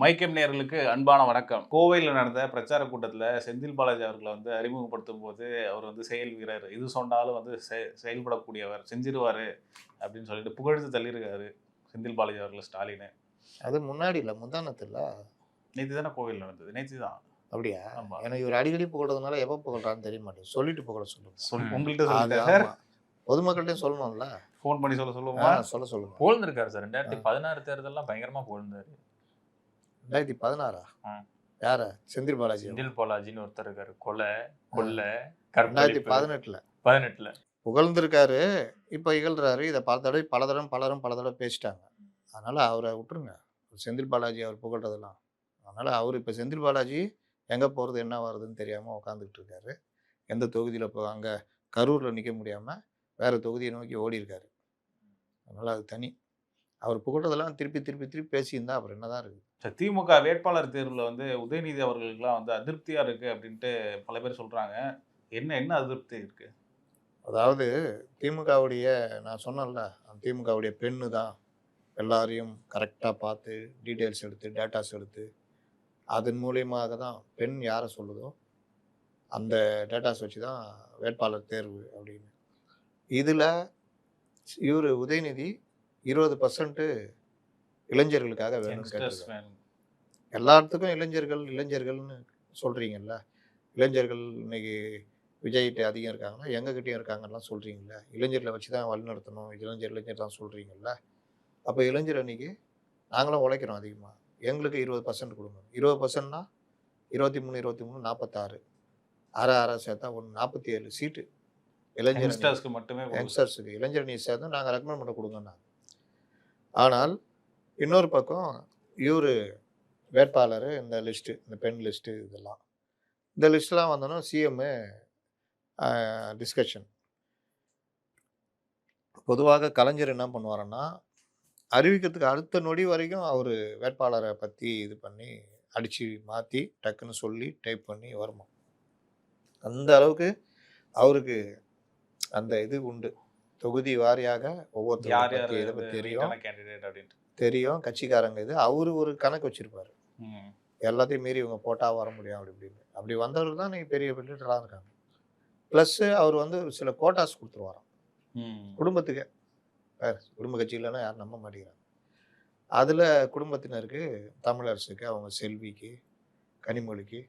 மைக்கம் நேயர்களுக்கு அன்பான வணக்கம். கோவையில நடந்த பிரச்சார கூட்டத்தில செந்தில் பாலாஜி அவர்கள அறிமுகப்படுத்தும்போது, அவர் செயல் வீரர். எது சொன்னாலும் செயல்படக்கூடியவர், செஞ்சுருவாரு அப்படின்னு சொல்லிட்டு புகழ்ந்து தள்ளியிருக்காரு செந்தில் பாலாஜி அவர்கள ஸ்டாலினு. அது முன்னாடி இல்ல, முந்தானத்து இல்ல. நேத்து தானே கோவையில நடந்தது. நேத்து தான். அப்படியா? ஆமா. எனக்கு இவரு அடிக்கடி புகழ்றதுனால எப்ப புகழ்றாருன்னு தெரிய மாட்டேங்குது. சொல்லிட்டு புகழ சொல்லுங்க. உங்கள்ட்ட அது சொல்லிட்டாரு. ஆமா. பொதுமக்கள்ட்டயும் சொல்லணும்ல. ஃபோன் பண்ணி சொல்லுவோமா? சொல்ல சொல்லுங்க. புகழ்ந்திருக்காரு சார். 2016 தேர்தல்லாம் பயங்கரமா புகழ்ந்தாரு. 2016 ஆ. யார? செந்தில் பாலாஜி. செந்தில் பாலாஜின்னு ஒருத்தர் இருக்காரு. கொலை, கொள்ளை, கற்பழிப்பு. 2018ல 18ல புகழ்ந்திருக்காரு. இப்ப இகழ்றாரு. இத பலரும் பல தடவை பேசிட்டாங்க. அதனால அவர விட்டுருங்க. செந்தில் பாலாஜி அவர் புகழ்றதெல்லாம். அதனால அவரு இப்ப செந்தில் பாலாஜி எங்க போறது, என்ன வருதுன்னு தெரியாம உட்காந்துக்கிட்டு இருக்காரு. எந்த தொகுதியில அங்க கரூர்ல நிக்க முடியாம வேற தொகுதியை நோக்கி ஓடியிருக்காரு. அதனால அது தனி. அவர் புகழ்றதெல்லாம் திருப்பி திருப்பி திருப்பி பேசியிருந்தா அப்புறம் என்னதான் இருக்கு? திமுக வேட்பாளர் தேர்வுல உதயநிதி அவர்களுக்குலாம் அதிருப்தியா இருக்கு அப்படின்ட்டு பல பேர் சொல்றாங்க. என்ன என்ன அதிருப்தி இருக்கு? அதாவது திமுகவுடைய நான் சொன்னேன்ல, திமுகவுடைய பெண்ணு தான் எல்லாரையும் கரெக்டா பார்த்து டீட்டெயில்ஸ் எடுத்து டேட்டாஸ் எடுத்து அதன் மூலியமாக தான் பெண் யாரை சொல்லுதோ அந்த டேட்டாஸ் வச்சு தான் வேட்பாளர் தேர்வு அப்படின்னு. இதில் இவர் உதயநிதி 20% இளைஞர்களுக்காக வேணும்னு கேட்டிருக்காரு. எல்லாத்துக்கும் இளைஞர்கள்னு சொல்கிறீங்கல்ல, இளைஞர்கள் இன்னைக்கு விஜய்கிட்ட அதிகம் இருக்காங்கன்னா எங்ககிட்டயும் இருக்காங்கலாம் சொல்கிறீங்கல்ல, இளைஞர்களை வச்சு தான் வழிநடத்தணும், இளைஞர் தான் சொல்கிறீங்கல்ல. அப்போ இளைஞர் அன்னைக்கு நாங்களும் உழைக்கிறோம் அதிகமாக, எங்களுக்கு 20% கொடுங்க. 20%னா 23 46 அரை சேர்த்தா 47 சீட்டு யங்ஸ்டர்ஸ்க்கு மட்டுமே. யங்ஸ்டர்ஸுக்கு இளைஞர் நீ சேர்ந்து நாங்கள் ரெக்கமெண்ட் பண்ண கொடுங்கண்ணா. ஆனால் இன்னொரு பக்கம் இவர் வேட்பாளர் இந்த லிஸ்ட்டு, இந்த பெண் லிஸ்ட்டு, இந்த லிஸ்ட்லாம் வந்தோன்னா சிஎம்மு டிஸ்கஷன். பொதுவாக கலைஞர் என்ன பண்ணுவாருன்னா, அறிவிக்கிறதுக்கு அடுத்த நொடி வரைக்கும் அவர் வேட்பாளரை பற்றி இது பண்ணி அடித்து மாற்றி டக்குன்னு சொல்லி டைப் பண்ணி வருமா. அந்த அளவுக்கு அவருக்கு அந்த இது உண்டு. தொகுதி வாரியாக ஒவ்வொருத்தரும் இதை பற்றி தெரியும். கட்சிக்காரங்க இது அவரு ஒரு கணக்கு வச்சிருப்பாரு. எல்லாத்தையும் மீறி இவங்க போட்டா வர முடியும் அப்படி இப்படின்னு. அப்படி வந்தவர்கள் தான் இன்னைக்கு பெரிய லீடராக இருக்காங்க. ப்ளஸ் அவர் சில கோட்டாஸ் கொடுத்துருவாராம் குடும்பத்துக்கு. குடும்ப கட்சி இல்லைன்னா யாரும் நம்ப மாட்டேங்கிறாங்க. அதில் குடும்பத்தினருக்கு, தமிழரசுக்கு, அவங்க செல்விக்கு, கனிமொழிக்கு,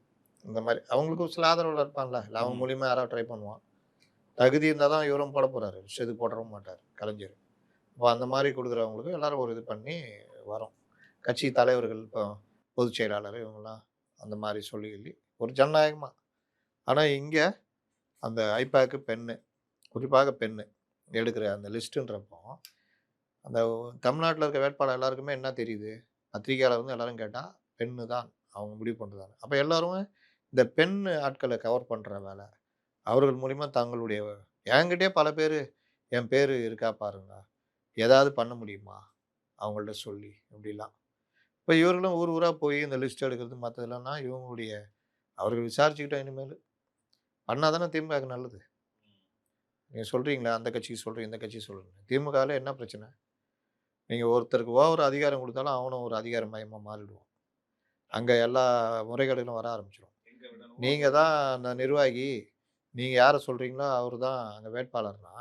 இந்த மாதிரி அவங்களுக்கும் சில ஆதரவில் இருப்பான்ல, இல்லை அவங்க மூலியமா யாராவது ட்ரை பண்ணுவான். தகுதி இருந்தால் தான் இவரும் போட போகிறாரு, இது போடவும் மாட்டார் கலைஞர். இப்போ அந்த மாதிரி கொடுக்குறவங்களுக்கு எல்லாரும் ஒரு இது பண்ணி வரும். கட்சி தலைவர்கள், இப்போ பொதுச் செயலாளர், இவங்கெல்லாம் அந்த மாதிரி சொல்லி ஒரு ஜனநாயகமாக. ஆனால் இங்கே அந்த ஐபேக்கு பெண்ணு, குறிப்பாக பெண்ணு எடுக்கிற அந்த லிஸ்ட்டுன்றப்போ அந்த தமிழ்நாட்டில் இருக்க வேட்பாளர் எல்லாருக்குமே என்ன தெரியுது, பத்திரிகையாளர் எல்லாரும் கேட்டால் பெண்ணு தான் அவங்க முடிவு பண்ணுறாங்க. அப்போ எல்லாரும் இந்த பெண் ஆட்களை கவர் பண்ணுற வேலை அவர்கள் மூலிமா தங்களுடைய, என்கிட்டே பல பேர் என் பேர் இருக்கா பாருங்க, ஏதாவது பண்ண முடியுமா அவங்கள்ட்ட சொல்லி அப்படிலாம். இப்போ இவர்களும் ஊர் ஊராக போய் இந்த லிஸ்ட் எடுக்கிறது மற்றதுலன்னா இவங்களுடைய அவர்கள் விசாரிச்சுக்கிட்டோம். இனிமேல் பண்ணால் தானே திமுக நல்லது. நீங்கள் சொல்கிறீங்களா அந்த கட்சிக்கு சொல்கிறீங்க, இந்த கட்சி சொல்கிறீங்க. திமுகவில் என்ன பிரச்சனை? நீங்கள் ஒருத்தருக்கு ஒரு அதிகாரம் கொடுத்தாலும் அவனும் ஒரு அதிகார மயமாக மாறிடுவான். அங்கே எல்லா முறைகேடுகளும் வர ஆரம்பிச்சிடும். நீங்கள் தான் அந்த நிர்வாகி, நீங்கள் யாரை சொல்கிறீங்களோ அவர் தான் அங்கே வேட்பாளர்னா,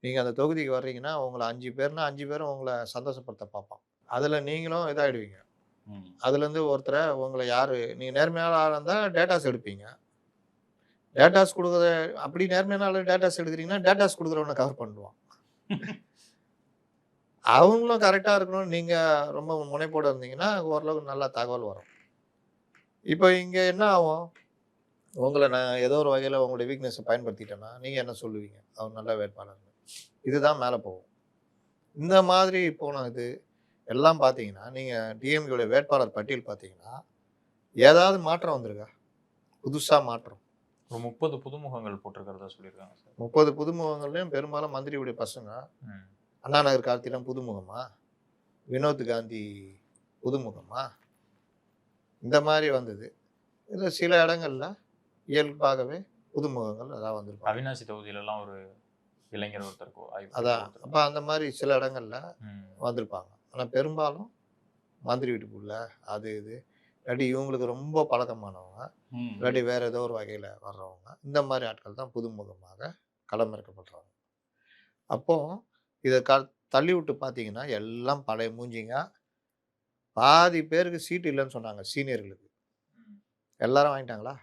நீங்கள் அந்த தொகுதிக்கு வர்றீங்கன்னா உங்களை 5 பேர்னா 5 பேரும் உங்களை சந்தோஷப்படுத்த பார்ப்பான். அதில் நீங்களும் இதாகிடுவீங்க. அதுலேருந்து ஒருத்தரை உங்களை யார், நீங்கள் நேர்மையான ஆளாக இருந்தால் டேட்டாஸ் எடுப்பீங்க. டேட்டாஸ் கொடுக்குற, அப்படி நேர்மையான ஆள் டேட்டாஸ் எடுக்கிறீங்கன்னா டேட்டாஸ் கொடுக்குறவனை கவர் பண்ணுவான். அவங்களும் கரெக்டாக இருக்கணும். நீங்கள் ரொம்ப முனைப்போடு இருந்தீங்கன்னா ஓரளவுக்கு நல்லா தகவல் வரும். இப்போ இங்கே என்ன ஆகும், உங்களை நான் ஏதோ ஒரு வகையில் உங்களுடைய வீக்னஸை பயன்படுத்திட்டேன்னா நீங்கள் என்ன சொல்லுவீங்க, அவர் நல்ல வேட்பாளர். இதுதான் மேலே போகும். இந்த மாதிரி போன இது எல்லாம் பார்த்தீங்கன்னா நீங்கள் டிஎம்கேடைய வேட்பாளர் பட்டியல் பார்த்தீங்கன்னா ஏதாவது மாற்றம் வந்திருக்கா? புதுசாக மாற்றம். ஒரு 30 புதுமுகங்கள் போட்டிருக்கிறதா சொல்லியிருக்காங்க சார். 30 புதுமுகங்கள்லையும் பெரும்பாலும் மந்திரியுடைய பசங்க. அண்ணா நகர் கார்த்திலாம் புதுமுகமா, வினோத் காந்தி புதுமுகமா, இந்த மாதிரி வந்தது. இதில் சில இடங்கள்ல இயல்பாகவே புதுமுகங்கள் அதான் வந்திருக்கும். அவினாசி தொகுதியிலலாம் ஒரு இளைஞர் ஒருத்தருக்கோ அதான். அப்போ அந்த மாதிரி சில இடங்கள்ல வந்திருப்பாங்க. ஆனால் பெரும்பாலும் மந்திரி வீட்டுக்குள்ள அது இது இல்லாட்டி இவங்களுக்கு ரொம்ப பழக்கமானவங்க, இல்லாட்டி வேறு ஏதோ ஒரு வகையில் வர்றவங்க, இந்த மாதிரி ஆட்கள் தான் புதுமுகமாக களமிறக்கப்படுறாங்க. அப்போது இதை தள்ளி விட்டு பார்த்தீங்கன்னா எல்லாம் பழைய மூஞ்சிங்க. பாதி பேருக்கு சீட்டு இல்லைன்னு சொன்னாங்க சீனியர்களுக்கு. எல்லாரும் வாங்கிட்டாங்களா?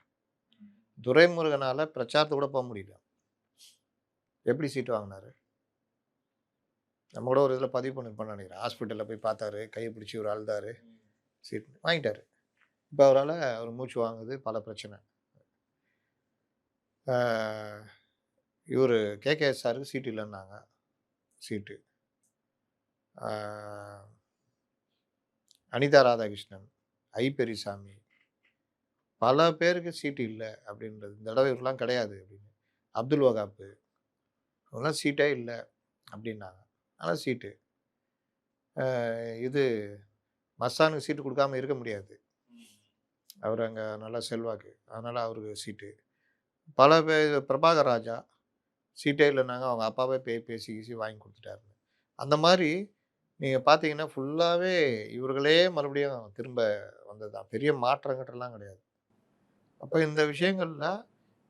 துரைமுருகனால் பிரச்சாரத்தை கூட போக முடியல. எப்படி சீட்டு வாங்கினாரு? நம்ம கூட ஒரு இதில் பதிவு பண்ணிருப்போம்னு நினைக்கிறேன். ஹாஸ்பிட்டலில் போய் பார்த்தாரு, கையை பிடிச்சி ஒரு அழுதாரு, சீட் வாங்கிட்டாரு. இப்போ அவரால் ஒரு மூச்சு வாங்குது, பல பிரச்சனை. இவர் கேகேஎஸ் சாருக்கு சீட்டு இல்லைன்னாங்க. சீட்டு அனிதா ராதாகிருஷ்ணன், ஐ பெரியசாமி, பல பேருக்கு சீட்டு இல்லை அப்படின்றது. இந்த தடவை இவரெலாம் கிடையாது அப்படின்னு. அப்துல் வகாப்பு இவங்களாம் சீட்டே இல்லை அப்படின்னாங்க. ஆனால் சீட்டு. இது மஸ்தானுக்கு சீட்டு கொடுக்காம இருக்க முடியாது. அவர் அங்கே நல்லா செல்வாக்கு, அதனால் அவருக்கு சீட்டு. பல பேர் பிரபாகர் ராஜா சீட்டே இல்லைன்னாங்க. அவங்க அப்பாவே பேசி கீசி வாங்கி கொடுத்துட்டாரு. அந்த மாதிரி நீங்கள் பார்த்தீங்கன்னா ஃபுல்லாகவே இவர்களே மறுபடியும் திரும்ப வந்தது தான். பெரிய மாற்றங்கட்டெல்லாம் கிடையாது. அப்போ இந்த விஷயங்களில்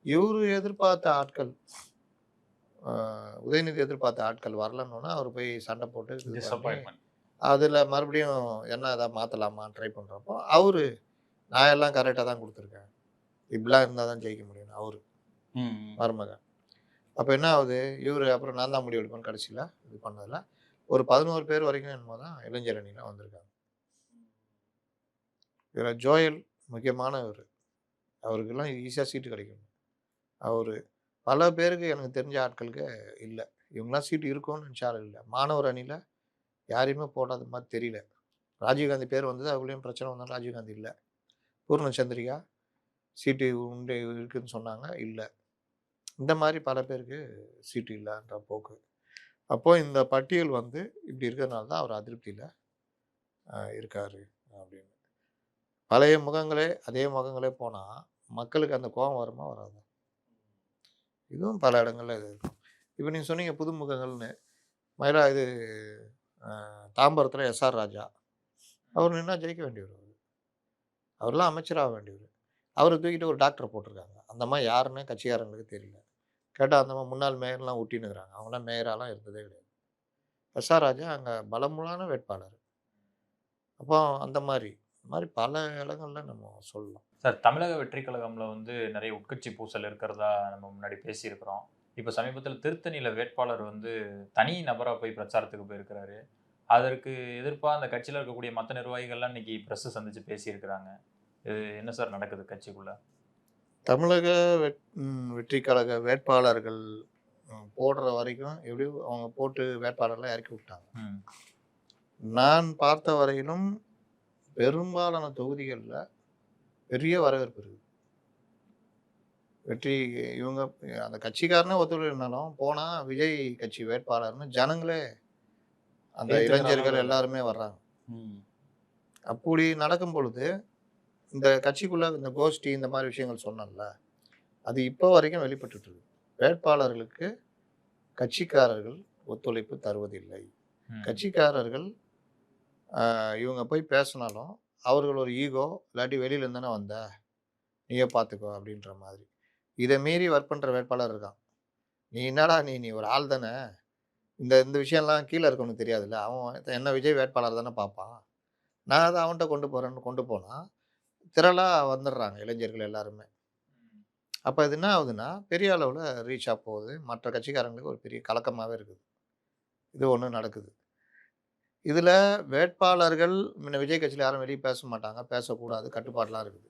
இவர் எதிர்பார்த்த ஆட்கள், உதயநிதி எதிர்பார்த்த ஆட்கள் வரலன்னா அவர் போய் சண்டை போட்டு அதில் மறுபடியும் என்ன எதாவது மாற்றலாமான்னு ட்ரை பண்ணுறப்போ அவர் நான் எல்லாம் கரெக்டாக தான் கொடுத்துருக்கேன், இப்படிலாம் இருந்தால் தான் ஜெயிக்க முடியும் அவர் மருமகன். அப்போ என்ன ஆகுது, இவர் அப்புறம் நான் தான் முடிவு எடுப்பேன். கடைசியில் இது பண்ணதில் ஒரு 11 பேர் வரைக்கும் என்னமோ தான் இளைஞர் அணியில் வந்திருக்காங்க. இதில் ஜோயல் முக்கியமானவர். அவருக்கெல்லாம் ஈஸியாக சீட்டு கிடைக்கும். அவர் பல பேருக்கு எனக்கு தெரிஞ்ச ஆட்களுக்கு இல்லை. இவங்களாம் சீட்டு இருக்கும்னு நினச்சாலும் இல்லை. மாணவர் அணியில் யாரையுமே போடாத மாதிரி தெரியல. ராஜீவ்காந்தி பேர் வந்தது, அவங்களையும் பிரச்சனை வந்தாலும் ராஜீவ்காந்தி இல்லை. பூர்ணச்சந்திரிகா சீட்டு உண்டு இருக்குதுன்னு சொன்னாங்க, இல்லை. இந்த மாதிரி பல பேருக்கு சீட்டு இல்லைன்ற போக்கு. அப்போது இந்த பட்டியல் வந்து இப்படி இருக்கிறதுனால தான் அவர் அதிருப்தியில் இருக்கார் அப்படின்னு. பழைய முகங்களே அதே முகங்களே போனால் மக்களுக்கு அந்த கோபம் வருமா வராது? இதுவும் பல இடங்களில் இது இருக்கும். இப்போ நீங்கள் சொன்னீங்க புது முகங்கள்னு. இது தாம்பரத்தில் எஸ்ஆர் ராஜா அவர் நின்னா ஜெயிக்க வேண்டியவர். அவர்லாம் அமைச்சராக வேண்டியவர். அவரை தூக்கிட்டு ஒரு டாக்டரை போட்டிருக்காங்க. அந்த மாதிரி யாருன்னு கட்சிக்காரங்களுக்கு தெரியல. கேட்டால் அந்த மாதிரி முன்னாள் மேயர்லாம் ஊட்டினுக்கிறாங்க. அவங்களாம் மேயராலாம் இருந்ததே கிடையாது. எஸ்ஆர் ராஜா அங்கே பலமுள்ளான வேட்பாளர். அப்போ அந்த மாதிரி பல இடங்கள்ல நம்ம சொல்லலாம். சார், தமிழக வெற்றி கழகம்ல வந்து நிறைய உட்கட்சி பூசல் இருக்கிறதா நம்ம முன்னாடி பேசியிருக்கிறோம். இப்போ சமீபத்தில் திருத்தணியில் வேட்பாளர் வந்து தனி நபராக போய் பிரச்சாரத்துக்கு போயிருக்கிறாரு. அதற்கு எதிர்ப்பாக அந்த கட்சியில் இருக்கக்கூடிய மற்ற நிர்வாகிகள்லாம் இன்னைக்கு ப்ரெஸ்ஸை சந்தித்து பேசியிருக்கிறாங்க. இது என்ன சார் நடக்குது கட்சிக்குள்ள? தமிழக வெற்றி கழக வேட்பாளர்கள் போடுற வரைக்கும் எப்படியும் அவங்க போட்டு வேட்பாளர்லாம் இறக்கி விட்டாங்க. நான் பார்த்த வரையிலும் பெரும்பாலான தொகுதிகளில் பெரிய வரவேற்பு இருக்குது. வெற்றி இவங்க அந்த கட்சிக்காரனே ஒத்துழைனாலும் போனால் விஜய் கட்சி வேட்பாளர்னு ஜனங்களே அந்த இளைஞர்கள் எல்லாருமே வர்றாங்க. அப்படி நடக்கும் பொழுது இந்த கட்சிக்குள்ளே இந்த கோஷ்டி இந்த மாதிரி விஷயங்கள் சொன்னல, அது இப்போ வரைக்கும் வெளிப்பட்டு இருக்கு. வேட்பாளர்களுக்கு கட்சிக்காரர்கள் ஒத்துழைப்பு தருவதில்லை. கட்சிக்காரர்கள் இவங்க போய் பேசினாலும் அவர்கள் ஒரு ஈகோ, இல்லாட்டி வெளியிலேருந்து தானே வந்த நீயே பார்த்துக்கோ அப்படின்ற மாதிரி. இதை மீறி ஒர்க் பண்ணுற வேட்பாளர் இருக்கான். நீ என்னடா நீ ஒரு ஆள் தானே, இந்த விஷயம்லாம் கீழே இருக்கணும்னு தெரியாதுல்ல, அவன் என்ன விஜய் வேட்பாளர் தானே பார்ப்பான், நான் அதை அவன்கிட்ட கொண்டு போகிறேன்னு கொண்டு போனால் திரளாக வந்துடுறாங்க இளைஞர்கள் எல்லாருமே. அப்போ இது என்ன ஆகுதுன்னா பெரிய அளவில் ரீச் போகுது. மற்ற கட்சிக்காரங்களுக்கு ஒரு பெரிய கலக்கமாகவே இருக்குது. இது ஒன்று நடக்குது. இதில் வேட்பாளர்கள் முன்ன விஜய் கட்சியில் யாரும் வெளியே பேச மாட்டாங்க, பேசக்கூடாது, கட்டுப்பாடெலாம் இருக்குது.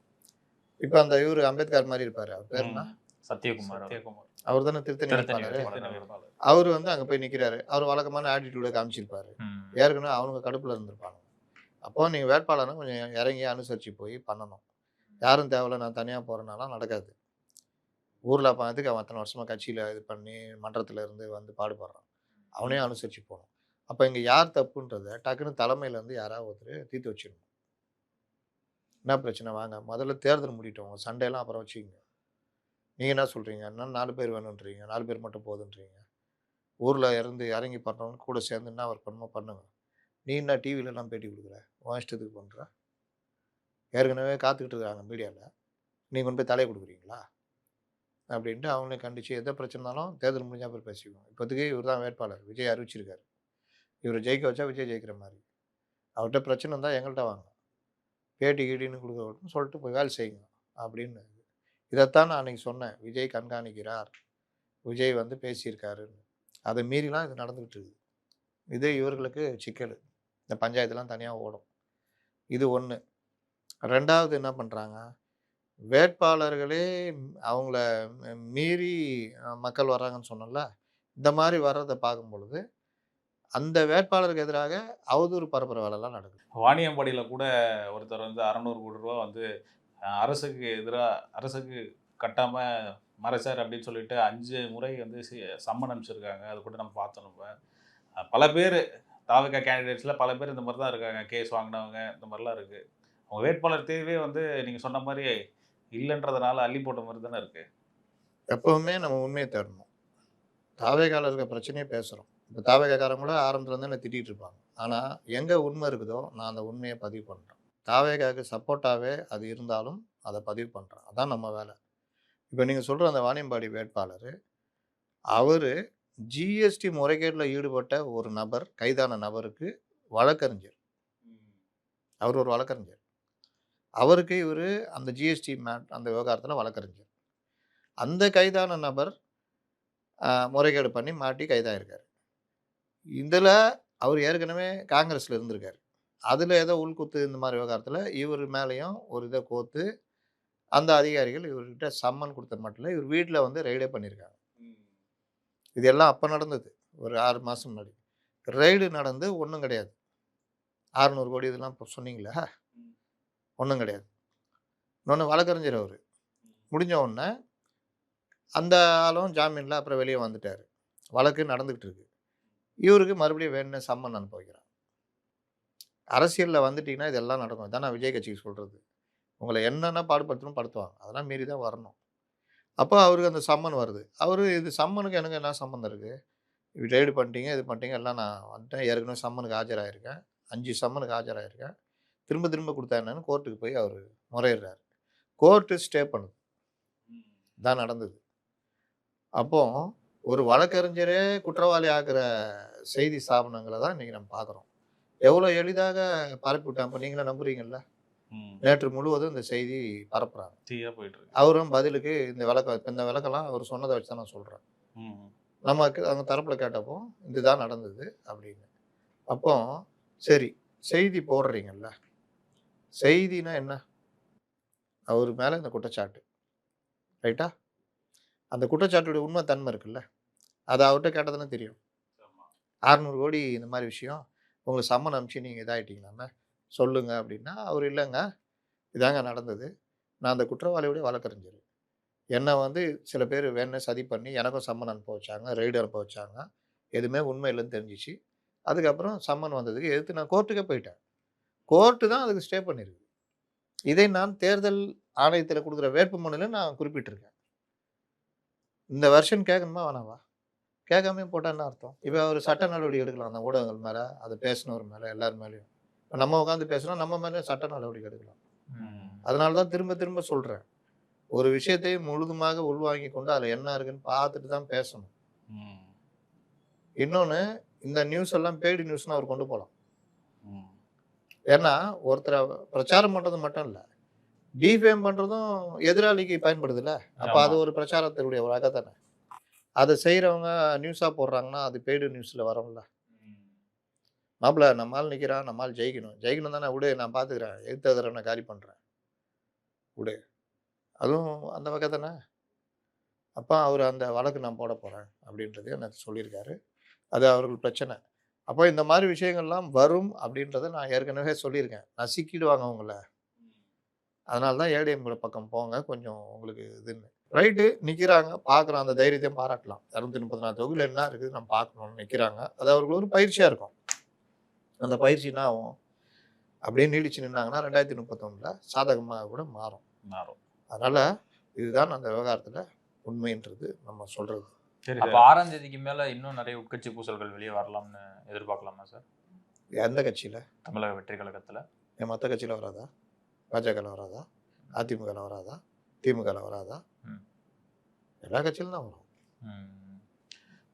இப்போ அந்த இவர் அம்பேத்கர் மாதிரி இருப்பார், அவர் பேர் என்ன, சத்யகுமார். அவர் தானே திருத்தணி வேட்பாளர். அவர் வந்து அங்கே போய் நிற்கிறாரு. அவர் வழக்கமான ஆட்டிடியூடை காமிச்சிருப்பாரு. ஏற்கனவே அவங்க கடுப்பில் இருந்திருப்பாங்க. அப்போ நீங்கள் வேட்பாளர்னு கொஞ்சம் இறங்கி அனுசரித்து போய் பண்ணணும். யாரும் தேவையில்ல நான் தனியாக போகிறனாலாம் நடக்காது. ஊரில் பார்த்துக்கு அவன் அத்தனை வருஷமாக கட்சியில் இது பண்ணி மன்றத்தில் இருந்து வந்து பாடுபடுறான். அவனையும் அனுசரித்து போகணும். அப்போ இங்கே யார் தப்புன்றதை டக்குன்னு தலைமையிலேருந்து யாராவது ஒருத்தர் தீர்த்து வச்சிடணும். என்ன பிரச்சனை, வாங்க முதல்ல தேர்தல் முடிட்டோம், சண்டையெல்லாம் அப்புறம் வச்சுக்கிங்க. நீங்கள் என்ன சொல்கிறீங்க, என்ன 4 பேர் வேணுன்றீங்க, 4 பேர் மட்டும் போதுன்றீங்க. ஊரில் இறங்கி பண்ணுறவங்க கூட சேர்ந்து என்ன ஒர்க் பண்ணுமோ பண்ணுங்க. நீ என்ன டிவிலலாம் பேட்டி கொடுக்குற, உன் இஷ்டத்துக்கு பண்ணுற, ஏற்கனவே காத்துக்கிட்டு இருக்காங்க மீடியாவில், நீங்கள் கொண்டு போய் தலையை கொடுக்குறீங்களா அப்படின்ட்டு அவங்களே கண்டித்து எந்த பிரச்சனைனாலும் தேர்தல் முடிஞ்சா அப்புறம் பேசிக்குவோம். இப்போதைக்கு இவர் தான் வேட்பாளர், விஜய் அறிவிச்சிருக்காரு. இவர் ஜெயிக்க வச்சா விஜய் ஜெயிக்கிற மாதிரி. அவர்கிட்ட பிரச்சனை இருந்தால் எங்கள்கிட்ட வாங்க, பேட்டி கீட்டின்னு கொடுக்க சொல்லிட்டு போய் வேலை செய்யுங்க அப்படின்னு. இதைத்தான் நான் அன்றைக்கி சொன்னேன், விஜய் கண்காணிக்கிறார், விஜய் வந்து பேசியிருக்காருன்னு. அதை மீறிலாம் இது நடந்துக்கிட்டு இருக்குது. இது இவர்களுக்கு சிக்கல். இந்த பஞ்சாயத்துலாம் தனியாக ஓடும். இது ஒன்று. ரெண்டாவது என்ன பண்ணுறாங்க, வேட்பாளர்களே அவங்கள மீறி மக்கள் வர்றாங்கன்னு சொன்னோம்ல, இந்த மாதிரி வர்றதை பார்க்கும் பொழுது அந்த வேட்பாளருக்கு எதிராக அவதூறு பரப்புற வேலைலாம் நடக்குது. வாணியம்பாடியில் கூட ஒருத்தர் வந்து 600 கோடி ரூபா வந்து அரசுக்கு எதிராக அரசுக்கு கட்டாமல் மறைச்சார் அப்படின்னு சொல்லிட்டு 5 முறை வந்து சம்மன் அனுப்பிச்சிருக்காங்க. அது கூட நம்ம பார்த்தோம். நம்ம பல பேர் தாவக கேண்டிடேட்ஸில் பல பேர் இந்த மாதிரி தான் இருக்காங்க. கேஸ் வாங்கினவங்க இந்த மாதிரிலாம் இருக்குது. அவங்க வேட்பாளர் தேர்வே வந்து நீங்கள் சொன்ன மாதிரி இல்லைன்றதுனால அள்ளி போட்ட மாதிரி தானே இருக்குது. எப்போவுமே நம்ம உண்மையை தேடணும். தாவேகால இருக்க பிரச்சனையே பேசுகிறோம். இப்போ தாவேகாரங்க கூட ஆரம்பத்துலேருந்து என்னை திட்டிகிட்டு இருப்பாங்க. ஆனால் எங்கே உண்மை இருக்குதோ நான் அந்த உண்மையை பதிவு பண்ணுறேன். தாவேகாவுக்கு சப்போர்ட்டாகவே அது இருந்தாலும் அதை பதிவு பண்ணுறேன். அதான் நம்ம வேலை. இப்போ நீங்கள் சொல்கிற அந்த வாணியம்பாடி வேட்பாளர், அவர் ஜிஎஸ்டி முறைகேட்டில் ஈடுபட்ட ஒரு நபர், கைதான நபருக்கு வழக்கறிஞர். அவர் ஒரு வழக்கறிஞர். அவருக்கு இவர் அந்த ஜிஎஸ்டி அந்த விவகாரத்தில் வழக்கறிஞர். அந்த கைதான நபர் முறைகேடு பண்ணி மாட்டி கைதாயிருக்கார். இதில் அவர் ஏற்கனவே காங்கிரஸில் இருந்திருக்கார். அதில் ஏதோ உள்குத்து இந்த மாதிரி விவகாரத்தில் இவர் மேலேயும் ஒரு இதை கோர்த்து அந்த அதிகாரிகள் இவர்கிட்ட சம்மன் கொடுத்த மட்டும் இல்லை, இவர் வீட்டில் வந்து ரெய்டே பண்ணியிருக்காங்க. இது எல்லாம் அப்போ நடந்தது, ஒரு 6 மாதம் முன்னாடி. ரெய்டு நடந்து ஒன்றும் கிடையாது. 600 கோடி இதெல்லாம் இப்போ சொன்னீங்களா, ஒன்றும் கிடையாது. இன்னொன்று வழக்கறிஞர் அவர். முடிஞ்ச உடனே அந்த ஆளும் ஜாமீனில் அப்புறம் வெளியே வந்துட்டார். வழக்கு நடந்துக்கிட்டு இருக்கு. இவருக்கு மறுபடியும் வேணும்னு சம்மன் அனுப்ப வைக்கிறான். அரசியலில் வந்துட்டிங்கன்னா இதெல்லாம் நடக்கும். இதான் நான் விஜய் கட்சிக்கு சொல்கிறது. உங்களை என்னென்ன பாடுபடுத்தணும் படுத்துவாங்க, அதெல்லாம் மீறி தான் வரணும். அப்போ அவருக்கு அந்த சம்மன் வருது. அவர் இது சம்மனுக்கு எனக்கு என்ன சம்மந்தம் இருக்குது, ரெய்டு பண்ணிட்டீங்க, இது பண்ணிட்டீங்க, எல்லாம் நான் வந்துட்டேன், ஏற்கனவே சம்மனுக்கு ஆஜராகிருக்கேன், 5 சம்மனுக்கு ஆஜராகிருக்கேன், திரும்ப திரும்ப கொடுத்தா என்னன்னு கோர்ட்டுக்கு போய் அவர் முறையிடுறாரு. கோர்ட்டு ஸ்டே பண்ணுது. தான் நடந்தது. அப்போ ஒரு வழக்கறிஞரே குற்றவாளி ஆகிற செய்தி ஸ்தாபனங்களை தான் இன்றைக்கி நம்ம பார்க்குறோம். எவ்வளோ எளிதாக பரப்பி விட்டாங்க. இப்போ நீங்களே நம்புறீங்கல்ல, நேற்று முழுவதும் இந்த செய்தி பரப்புறாங்க. போயிட்டு இருக்கு. அவரும் பதிலுக்கு இந்த விளக்கெல்லாம் அவர் சொன்னதை வச்சு தான் நான் சொல்கிறேன். நமக்கு அவங்க தரப்பில் கேட்டப்போ இதுதான் நடந்தது அப்படின்னு. அப்போ சரி, செய்தி போடுறீங்கல்ல, செய்தினா என்ன, அவர் மேலே இந்த குற்றச்சாட்டு ரைட்டா, அந்த குற்றச்சாட்டுடைய உண்மை தன்மை இருக்குல்ல, அது அவர்கிட்ட கேட்டதுன்னு தெரியும். 600 கோடி இந்த மாதிரி விஷயம் உங்களுக்கு சம்மன் அனுப்பிச்சு நீங்கள் இதாகிட்டீங்களாமே சொல்லுங்கள் அப்படின்னா, அவர் இல்லைங்க, இதாங்க நடந்தது, நான் அந்த குற்றவாளியோடைய வழக்கறிஞர், என்னை வந்து சில பேர் வேணும்னு சதி பண்ணி எனக்கும் சம்மன் அனுப்ப வச்சாங்க, ரெய்டு அனுப்ப வச்சாங்க, எதுவுமே உண்மை இல்லைன்னு தெரிஞ்சிச்சு, அதுக்கப்புறம் சம்மன் வந்ததுக்கு எதிர்த்து நான் கோர்ட்டுக்கே போயிட்டேன், கோர்ட்டு தான் அதுக்கு ஸ்டே பண்ணியிருக்கு. இதை நான் தேர்தல் ஆணையத்தில் கொடுக்குற வேட்புமனுவில் நான் குறிப்பிட்டிருக்கேன். இந்த வெர்ஷன் கேட்கணுமா வேணாவா, கேட்காமே போட்டால் என்ன அர்த்தம்? இப்போ அவர் சட்ட நடவடிக்கை எடுக்கலாம் அந்த ஊடகங்கள் மேலே, அதை பேசினவர் மேலே, எல்லார் மேலேயும். இப்போ நம்ம உட்காந்து பேசுனா நம்ம மேலே சட்ட நடவடிக்கை எடுக்கலாம். அதனால தான் திரும்ப திரும்ப சொல்கிறேன், ஒரு விஷயத்தை முழுதுமாக உள்வாங்கி கொண்டு அதில் என்ன இருக்குன்னு பார்த்துட்டு தான் பேசணும். இன்னொன்று, இந்த நியூஸ் எல்லாம் பெய்டு நியூஸ்னு அவர் கொண்டு போகலாம். ஏன்னா ஒருத்தரை பிரச்சாரம் பண்ணுறது மட்டும் இல்லை, டிஃபேம் பண்ணுறதும் எதிராளிக்கு பயன்படுதுல்ல. அப்போ அது ஒரு பிரச்சாரத்தினுடைய வகை தானே. அதை செய்கிறவங்க நியூஸாக போடுறாங்கன்னா அது பெய்டு நியூஸில் வரோம்ல. மாப்பிள்ள நம்மால் நிற்கிறான், நம்மால் ஜெயிக்கணும் தானே, விடு நான் பார்த்துக்கிறேன், எதிர்த்ததில் நான் காலி பண்ணுறேன், விடு, அதுவும் அந்த வகை தானே. அப்போ அவர் அந்த வழக்கு நான் போட போகிறேன் அப்படின்றது எனக்கு சொல்லியிருக்காரு. அது அவர்கள் பிரச்சனை. அப்போ இந்த மாதிரி விஷயங்கள்லாம் வரும் அப்படின்றத நான் ஏற்கனவே சொல்லியிருக்கேன். நசுக்கிடுவாங்க அவங்கள. அதனால தான் ஏடிஎம் பக்கம் போங்க, கொஞ்சம் உங்களுக்கு இதுன்னு. ரைட்டு, நிற்கிறாங்க, பார்க்குறோம், அந்த தைரியத்தையும் பாராட்டலாம். 234 தொகுதியில் என்ன இருக்குது நம்ம பார்க்கணும்னு நிற்கிறாங்க. அது அவர்களுக்கு ஒரு பயிற்சியாக இருக்கும். அந்த பயிற்சி என்ன ஆகும், அப்படியே நீடிச்சு நின்னாங்கன்னா 2031 சாதகமாக கூட மாறும். அதனால் இதுதான் அந்த விவகாரத்தில் உண்மைன்றது நம்ம சொல்கிறது. அப்போ 6ஆம் தேதிக்கு மேலே இன்னும் நிறைய உட்கட்சி பூசல்கள் வெளியே வரலாம்னு எதிர்பார்க்கலாமா சார்? எந்த கட்சியில்? தமிழக வெற்றி கழகத்துல. என் மற்ற கட்சியில் வராதா? பாஜகவில் வராதா? அதிமுகவில் வராதா? திமுகவில் வராதா? ம். எல்லா கட்சியிலும் தான் வரும். ம்.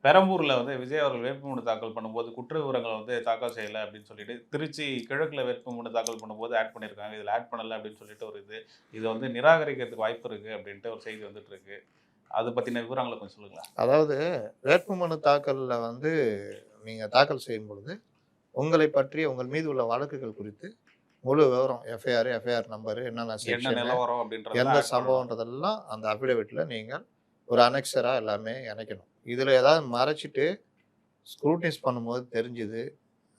பெரம்பூர்ல வந்து விஜய் அவர்கள் வேட்புமனு தாக்கல் பண்ணும்போது குற்ற விவரங்களை வந்து தாக்கல் செய்யலை அப்படின்னு சொல்லிட்டு திருச்சி கிழக்குல வேட்புமனு தாக்கல் பண்ணும்போது ஆட் பண்ணியிருக்காங்க, இதில் ஆட் பண்ணலை அப்படின்னு சொல்லிட்டு ஒரு இது வந்து நிராகரிக்கிறதுக்கு வாய்ப்பு இருக்கு அப்படின்ட்டு ஒரு செய்தி வந்துட்டு இருக்கு. அதை பத்தின விவரங்களை கொஞ்சம் சொல்லுங்களேன். அதாவது வேட்புமனு தாக்கலில் வந்து நீங்கள் தாக்கல் செய்யும் பொழுது உங்களை பற்றி உங்கள் மீது உள்ள வழக்குகள் குறித்து முழு விவரம், எஃப்ஐஆர் நம்பரு, என்னென்ன என்ன செக்ஷன், நிலவரம் அப்படின்றத எந்த add பண்ணணும். சம்பவன்றதெல்லாம் அந்த அஃபிடவிட்டில் நீங்கள் ஒரு அனெக்சராக எல்லாமே இணைக்கணும். இதில் ஏதாவது மறைச்சிட்டு ஸ்க்ரூட்னைஸ் பண்ணும்போது தெரிஞ்சுது,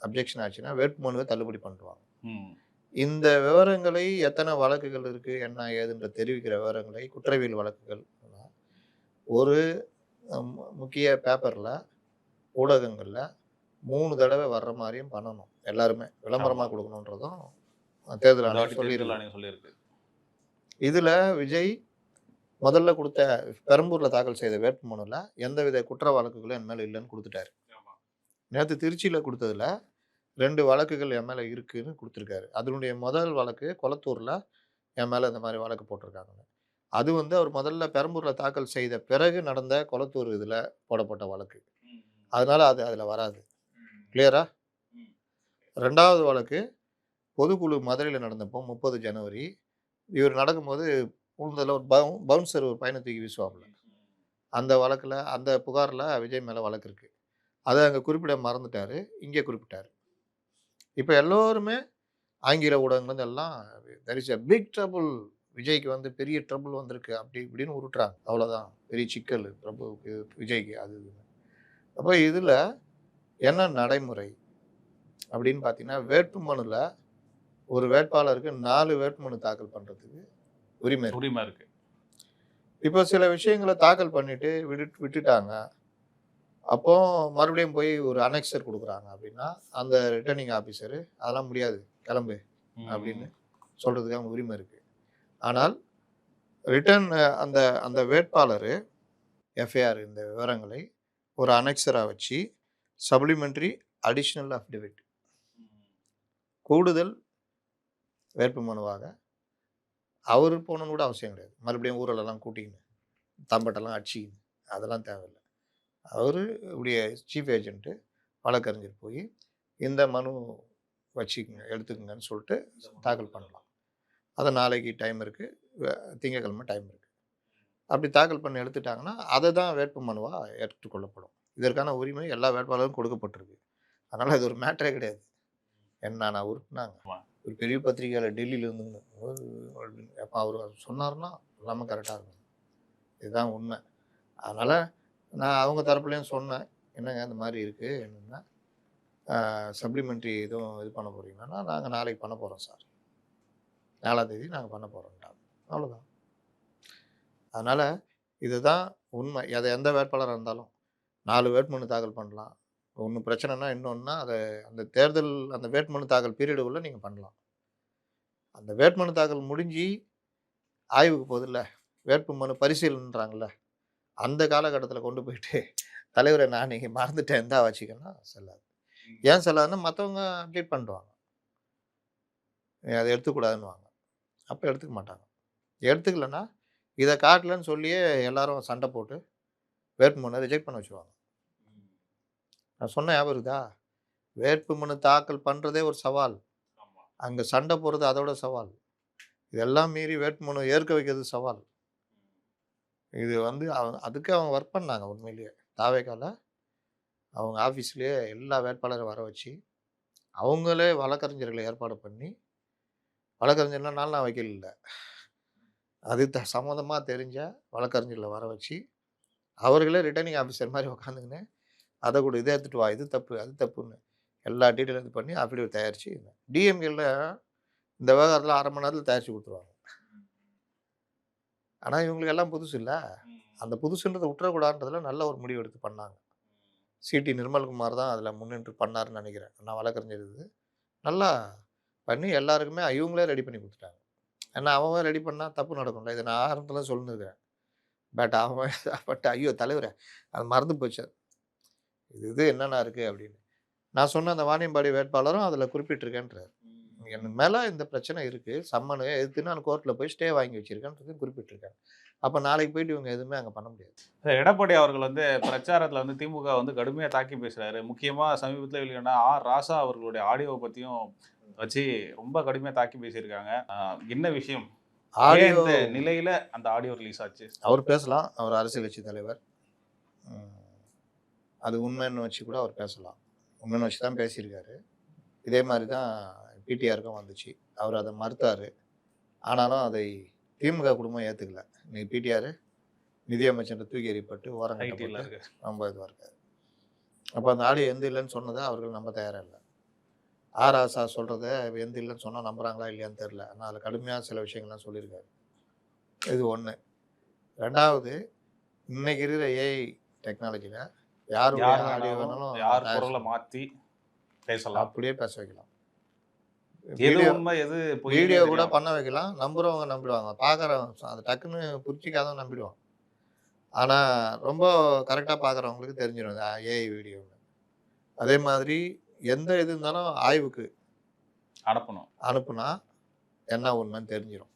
அப்ஜெக்ஷன் ஆச்சுன்னா வேட்புமனுவை தள்ளுபடி பண்ணுவாங்க. ம். இந்த விவரங்களை எத்தனை வழக்குகள் இருக்குது என்ன ஏதுன்ற தெரிவிக்கிற விவரங்களை குற்றவியல் வழக்குகள் ஒரு முக்கிய பேப்பரில் ஊடகங்களில் 3 தடவை வர்ற மாதிரியும் பண்ணணும். எல்லாருமே விளம்பரமாக கொடுக்கணுன்றதும் தேர்தல் இந்த ஆணையம் வாட்டி தேர்தல் சொல்லியிருக்கு. ஆணையம் சொல்லியிருக்கு. இதில் விஜய் முதல்ல கொடுத்த பெரம்பூரில் தாக்கல் செய்த வேட்புமனுவில் எந்தவித குற்ற வழக்குகளும் என் மேலே இல்லைன்னு கொடுத்துட்டாரு. நேற்று திருச்சியில் கொடுத்ததுல 2 வழக்குகள் என் மேலே இருக்குன்னு கொடுத்துருக்காரு. அதனுடைய முதல் வழக்கு கொளத்தூரில் என் மேலே இந்த மாதிரி வழக்கு போட்டிருக்காங்க. அது வந்து அவர் முதல்ல பெரம்பூரில் தாக்கல் செய்த பிறகு நடந்த கொளத்தூர் இதில் போடப்பட்ட வழக்கு. அதனால அது அதில் வராது. கிளியரா? 2வது வழக்கு பொதுக்குழு மதுரையில் நடந்தப்போ 30 ஜனவரி இவர் நடக்கும்போது உழுந்ததில் ஒரு பவுன்சர் ஒரு பையனை தூக்கி வீசுவாப்புல. அந்த வழக்கில் அந்த புகாரில் விஜய் மேலே வழக்கு இருக்குது. அதை அங்கே குறிப்பிட மறந்துட்டார், இங்கே குறிப்பிட்டார். இப்போ எல்லோருமே ஆங்கில ஊடகங்கள் எல்லாம் there is a big trouble, விஜய்க்கு வந்து பெரிய ட்ரபுள் வந்திருக்கு அப்படி இப்படின்னு உருட்டுறாங்க. அவ்வளோதான் பெரிய சிக்கல் பிரபுவுக்கு, விஜய்க்கு அது இதுன்னு. அப்போ இதில் என்ன நடைமுறை அப்படின்னு பார்த்தீங்கன்னா, வேட்புமனுவில் ஒரு வேட்பாளருக்கு 4 வேட்புமனு தாக்கல் பண்ணுறதுக்கு உரிமை இருக்கு. இப்போ சில விஷயங்களை தாக்கல் பண்ணிட்டு விட்டுட்டாங்க. அப்போ மறுபடியும் போய் ஒரு அனெக்சர் கொடுக்குறாங்க அப்படின்னா அந்த ரிட்டர்னிங் ஆஃபீஸரு அதெல்லாம் முடியாது, கிளம்பு அப்படின்னு சொல்கிறதுக்கு அவங்க உரிமை இருக்குது. ஆனால் ரிட்டர்ன் அந்த அந்த வேட்பாளர் எஃப்ஐஆர் இந்த விவரங்களை ஒரு அனெக்சராக வச்சு சப்ளிமெண்ட்ரி அடிஷ்னல் அஃபிடவிட் கூடுதல் வேட்புமனுவாக அவர் போகணுன்னு கூட அவசியம் கிடையாது. மறுபடியும் ஊரெல்லாம் கூட்டிக்கின்னு தம்பட்டெல்லாம் அடிச்சிக்கின்னு அதெல்லாம் தேவையில்லை. அவர் இப்படிய சீஃப் ஏஜென்ட்டு வழக்கறிஞர் போய் இந்த மனு வச்சுக்கோங்க எடுத்துக்கங்கன்னு சொல்லிட்டு தாக்கல் பண்ணலாம். அதை நாளைக்கு டைம் இருக்குது, திங்கக்கிழமை டைம் இருக்குது. அப்படி தாக்கல் பண்ணி எடுத்துட்டாங்கன்னா அதை தான் வேட்பு மனுவாக ஏற்றுக்கொள்ளப்படும். இதற்கான உரிமை எல்லா வேட்பாளருக்கும் கொடுக்கப்பட்டிருக்கு. அதனால் இது ஒரு மேட்டரே கிடையாது. என்ன நான் உருட்டினாங்க ஒரு பெரிய பத்திரிகையில் டெல்லியிலேருந்து எப்போ அவர் சொன்னார்னா எல்லாமே கரெக்டாக இருக்கும். இதுதான் உண்மை. அதனால் நான் அவங்க தரப்புலேயும் சொன்னேன், என்னங்க இந்த மாதிரி இருக்குது, என்னென்னா சப்ளிமெண்ட்ரி எதுவும் இது பண்ண போகிறீங்கன்னா நாங்கள் நாளைக்கு பண்ண போகிறோம் சார், 4ஆம் தேதி நாங்கள் பண்ண போகிறோம்ட்டாங்க. அவ்வளோதான். அதனால் இதுதான் உண்மை. அதை எந்த வேட்பாளராக இருந்தாலும் 4 வேட்புமனு தாக்கல் பண்ணலாம். ஒன்று பிரச்சனைனா இன்னொன்னா அதை அந்த தேர்தல் அந்த வேட்புமனு தாக்கல் பீரியடுக்குள்ளே நீங்கள் பண்ணலாம். அந்த வேட்புமனு தாக்கல் முடிஞ்சு ஆய்வுக்கு போதில்ல, வேட்புமனு பரிசீலனைன்றாங்கல்ல, அந்த காலகட்டத்தில் கொண்டு போயிட்டு தலைவரை நான் நீங்கள் மறந்துட்டேன் எந்தா வச்சுக்கன்னா செல்லாது. ஏன் செல்லாதுன்னா மற்றவங்க அப்டேட் பண்ணுவாங்க, அதை எடுத்துக்கூடாதுன்னுவாங்க. அப்போ எடுத்துக்க மாட்டாங்க. எடுத்துக்கலன்னா இதை காட்டலன்னு சொல்லியே எல்லாரும் சண்டை போட்டு வேட்புமனு ரிஜெக்ட் பண்ண வச்சுருவாங்க. நான் சொன்ன ஞாபகம் இருக்குதா? வேட்புமனு தாக்கல் பண்ணுறதே ஒரு சவால், அங்கே சண்டை போடுறது அதோட சவால், இதெல்லாம் மீறி வேட்புமனு ஏற்க வைக்கிறது சவால். இது வந்து அதுக்கு அவங்க ஒர்க் பண்ணாங்க. உண்மையிலேயே தாவேக்கால அவங்க ஆஃபீஸ்லேயே எல்லா வேட்பாளரும் வர வச்சு அவங்களே வழக்கறிஞர்களை ஏற்பாடு பண்ணி, வழக்கறிஞர்னால நான் வைக்கல இல்லை, அது சம்மந்தமாக தெரிஞ்ச வழக்கறிஞர்களை வர வச்சு அவர்களே ரிட்டர்னிங் ஆஃபீஸர் மாதிரி உட்காந்துக்கின்னு அதை கூட இதை எடுத்துகிட்டு வா, இது தப்பு அது தப்புன்னு எல்லா டீட்டெயிலும் இது பண்ணி அஃபிடவிட் தயாரித்து டிஎம்கேல இந்த விவகாரத்தில் 1/2 மணி நேரத்தில் தயாரித்து கொடுத்துருவாங்க. ஆனால் இவங்களுக்கு எல்லாம் புதுசு இல்லை, அந்த புதுசுன்றதை விட்டுறக்கூடாதுன்றதுல நல்ல ஒரு முடிவு எடுத்து பண்ணாங்க. சிடி நிர்மல்குமார் தான் அதில் முன்னின்று பண்ணாருன்னு நினைக்கிறேன். நான் வழக்கறிஞர் இது நல்லா பண்ணி எல்லாருக்குமே இவங்களே ரெடி பண்ணி கொடுத்துட்டாங்க. ஏன்னா அவன் ரெடி பண்ணால் தப்பு நடக்கும்ல, இதை நான் ஆரம்பத்தில் சொல்லிருக்கிறேன். பட் அவன் பட் ஐயோ தலைவரை அது மறந்து போச்சு, இது என்னென்ன இருக்குது அப்படின்னு. நான் சொன்ன அந்த வாணியம்பாடி வேட்பாளரும் அதில் குறிப்பிட்டிருக்கேன்றார். எனக்கு மேலே இந்த பிரச்சனை இருக்குது, சம்மனு எதுக்குன்னு நான் கோர்ட்டில் போய் ஸ்டே வாங்கி வச்சிருக்கேன்றது குறிப்பிட்டிருக்கேன். அப்போ நாளைக்கு போயிட்டு இவங்க எதுவுமே அங்கே பண்ண முடியாது. எடப்பாடி அவர்கள் வந்து பிரச்சாரத்துல வந்து திமுக வந்து கடுமையா தாக்கி பேசுறாரு. முக்கியமா சமீபத்துல வெளியான ராசா அவர்களுடைய ஆடியோவை பத்தியும் வச்சு ரொம்ப கடுமையா தாக்கி பேசியிருக்காங்க. என்ன விஷயம்? ஏன் ஆடியோ இந்த நிலையில அந்த ஆடியோ ரிலீஸ் ஆச்சு? அவர் பேசலாம், அவர் அரசியல் கட்சி தலைவர். அது உண்மைன்னு வச்சு கூட அவர் பேசலாம். உண்மைன்னு வச்சு தான் பேசியிருக்காரு. இதே மாதிரி தான் பிடிஆருக்கும் வந்துச்சு. அவர் அதை மறுத்தார். ஆனாலும் அதை திமுக குடும்பம் ஏற்றுக்கல. இன்னைக்கு பிடிஆர் நிதியமைச்சர் தூக்கி எறியப்பட்டு ஓரம் கட்டப்பட்டு ரொம்ப இதுவாக இருக்காரு. அப்போ அந்த ஆடியோ எந்த இல்லைன்னு சொன்னதை அவர்கள் நம்ப தயாராக இல்லை. ராசா சொல்கிறத எந்த இல்லைன்னு சொன்னால் நம்புறாங்களா இல்லையான்னு தெரில. ஆனால் அதில் கடுமையாக சில விஷயங்கள்லாம் சொல்லியிருக்காரு. இது ஒன்று. ரெண்டாவது, இன்னைக்கு இருக்கிற ஏஐ டெக்னாலஜியில் யாருடைய ஆடியோ வேணாலும் யார் குரலை மாற்றி பேசலாம், அப்படியே பேச வைக்கலாம். எது உண்மை எது வீடியோ கூட பண்ண வைக்கலாம். நம்புறவங்க நம்பிடுவாங்க, பார்க்குறவங்க அது டக்குன்னு புரிச்சிக்காதவங்க நம்பிடுவாங்க. ஆனால் ரொம்ப கரெக்டாக பார்க்குறவங்களுக்கு தெரிஞ்சிடும் ஏஐ வீடியோன்னு. அதே மாதிரி எந்த இது இருந்தாலும் ஆய்வுக்கு அனுப்புனா என்ன உண்மைன்னு தெரிஞ்சிடும்.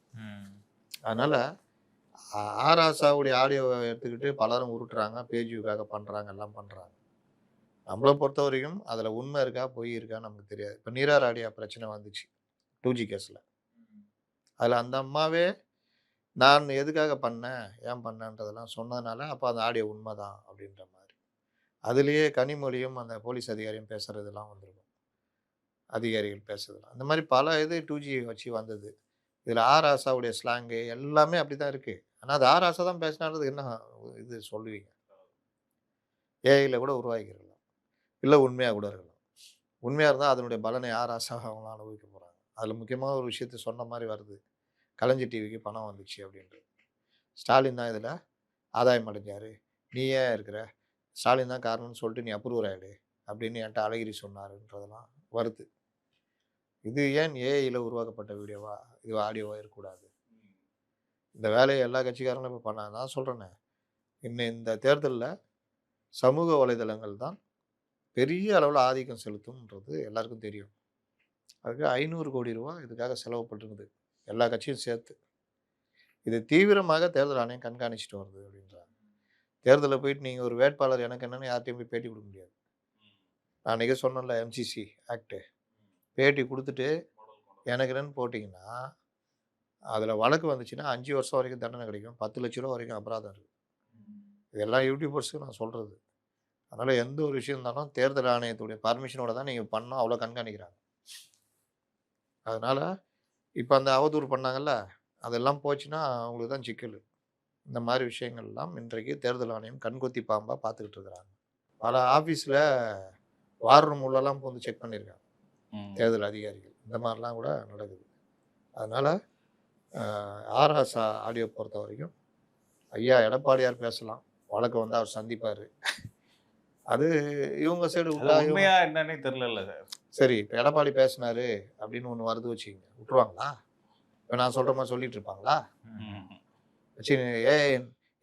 அதனால் ராசாவுடைய ஆடியோவை எடுத்துக்கிட்டு பலரும் உருட்டுறாங்க, பேஜுக்காக பண்ணுறாங்க, எல்லாம் பண்ணுறாங்க. நம்மளை பொறுத்த வரைக்கும் அதில் உண்மை இருக்கா பொய் இருக்கான்னு நமக்கு தெரியாது. இப்போ நீரார் ஆடியோ பிரச்சனை வந்துச்சு 2G கேஸில். அதில் அந்த அம்மாவே நான் எதுக்காக பண்ணேன், ஏன் பண்ணேன்றதெல்லாம் சொன்னதுனால அப்போ அந்த ஆடியோ உண்மை தான் அப்படின்ற மாதிரி. அதுலேயே கனிமொழியும் அந்த போலீஸ் அதிகாரியும் பேசுகிறதுலாம் வந்திருக்கும், அதிகாரிகள் பேசுறதுலாம். அந்த மாதிரி பல இது 2G வச்சு வந்தது. இதில் ராசாவுடைய ஸ்லாங்கு எல்லாமே அப்படி தான் இருக்குது. ஆனால் அது ராசா தான் பேசினான்றது என்ன இது சொல்லுவீங்க? ஏஐயில் கூட உருவாக்கிருக்கலாம், இல்லை உண்மையாக கூட இருக்கலாம். உண்மையாக இருந்தால் அதனுடைய பலனை ராசா அவங்களாம் அனுபவிக்க போகிறாங்க. அதில் முக்கியமான ஒரு விஷயத்தை சொன்ன மாதிரி வருது, கலைஞர் டிவிக்கு பணம் வந்துச்சு அப்படின்றது. ஸ்டாலின் தான் இதில் ஆதாயம் அடைஞ்சார், நீ ஏன் இருக்கிற, ஸ்டாலின் தான் காரணம்னு சொல்லிட்டு நீ அப்ரூவர் ஆகிடு அப்படின்னு என்கிட்ட அழகிரி சொன்னாருன்றதெல்லாம் வருது. இது ஏன் ஏஐயில் உருவாக்கப்பட்ட வீடியோவா, இது ஆடியோவா இருக்கக்கூடாது? இந்த வேலையை எல்லா கட்சிக்காரங்களும் இப்போ பண்ண. நான் சொல்கிறேன்னே, இன்னும் இந்த தேர்தலில் சமூக வலைதளங்கள் தான் பெரிய அளவில் ஆதிக்கம் செலுத்தும்ன்றது எல்லாருக்கும் தெரியும். அதுக்கு 500 கோடி ரூபா இதுக்காக செலவுப்பட்டிருக்குது, எல்லா கட்சியும் சேர்த்து. இது தீவிரமாக தேர்தல் ஆணையம் கண்காணிச்சுட்டு வருது அப்படின்றாங்க. தேர்தலில் போயிட்டு நீங்கள் ஒரு வேட்பாளர் எனக்கு என்னென்னு யார்ட்டையும் போய் பேட்டி கொடுக்க முடியாது. நான் அன்றைக்கி சொன்னேன்ல, எம்சிசி ஆக்டு பேட்டி கொடுத்துட்டு எனக்கு என்னன்னு போட்டிங்கன்னா அதில் வழக்கு வந்துச்சுன்னா 5 வருஷம் வரைக்கும் தண்டனை கிடைக்கும், 10 லட்ச ரூபா வரைக்கும் அபராதம் இருக்குது. இதெல்லாம் யூடியூபர்ஸுக்கு நான் சொல்கிறது. அதனால் எந்த ஒரு விஷயம் இருந்தாலும் தேர்தல் ஆணையத்துடைய பர்மிஷனோட தான் நீங்கள் பண்ணோம், அவ்வளோ கண்காணிக்கிறாங்க. அதனால் இப்போ அந்த அவதூறு பண்ணாங்கல்ல, அதெல்லாம் போச்சுன்னா அவங்களுக்கு தான் சிக்கல். இந்த மாதிரி விஷயங்கள்லாம் இன்றைக்கு தேர்தல் ஆணையம் கண்கொத்தி பாம்பாக பார்த்துக்கிட்டு இருக்கிறாங்க. பல ஆஃபீஸில் வார் ரூம் உள்ளெல்லாம் வந்து செக் பண்ணியிருக்காங்க தேர்தல் அதிகாரிகள். இந்த மாதிரிலாம் கூட நடக்குது. அதனால் ராசா ஆடியோ பொறுத்த வரைக்கும் ஐயா எடப்பாடியார் பேசலாம், வழக்கு வந்து அவர் சந்திப்பார். அது இவங்க சைடு விட்டா உண்மையா என்னன்னே தெரியல சார். சரி, இப்போ எடப்பாடி பேசினாரு அப்படின்னு ஒன்று வருது வச்சுக்கிங்க, விட்டுருவாங்களா? இப்போ நான் சொல்கிற மாதிரி சொல்லிட்டு இருப்பாங்களா? வச்சு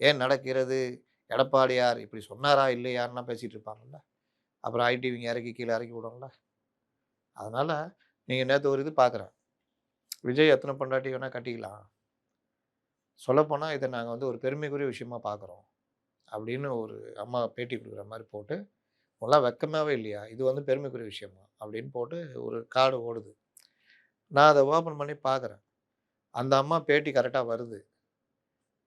ஏன் நடக்கிறது, எடப்பாடியார் இப்படி சொன்னாரா இல்லையாருன்னா பேசிகிட்டு இருப்பாங்கல்ல. அப்புறம் ஐடிவிங்க இறக்கி கீழே இறக்கி விடுவாங்களா? அதனால் நீங்கள் நேற்று ஒரு இது பார்க்குறேன், விஜய் எத்தனை பொண்டாட்டி வேணால் கட்டிக்கலாம், சொல்லப்போனால் இதை நாங்கள் வந்து ஒரு பெருமைக்குரிய விஷயமா பார்க்குறோம் அப்படின்னு ஒரு அம்மா பேட்டி கொடுக்குற மாதிரி போட்டு, உங்களாம் வெக்கமாகவே இல்லையா, இது வந்து பெருமைக்குரிய விஷயமா அப்படின்னு போட்டு ஒரு கார்டு ஓடுது. நான் அதை ஓப்பன் பண்ணி பார்க்குறேன், அந்த அம்மா பேட்டி கரெக்டாக வருது.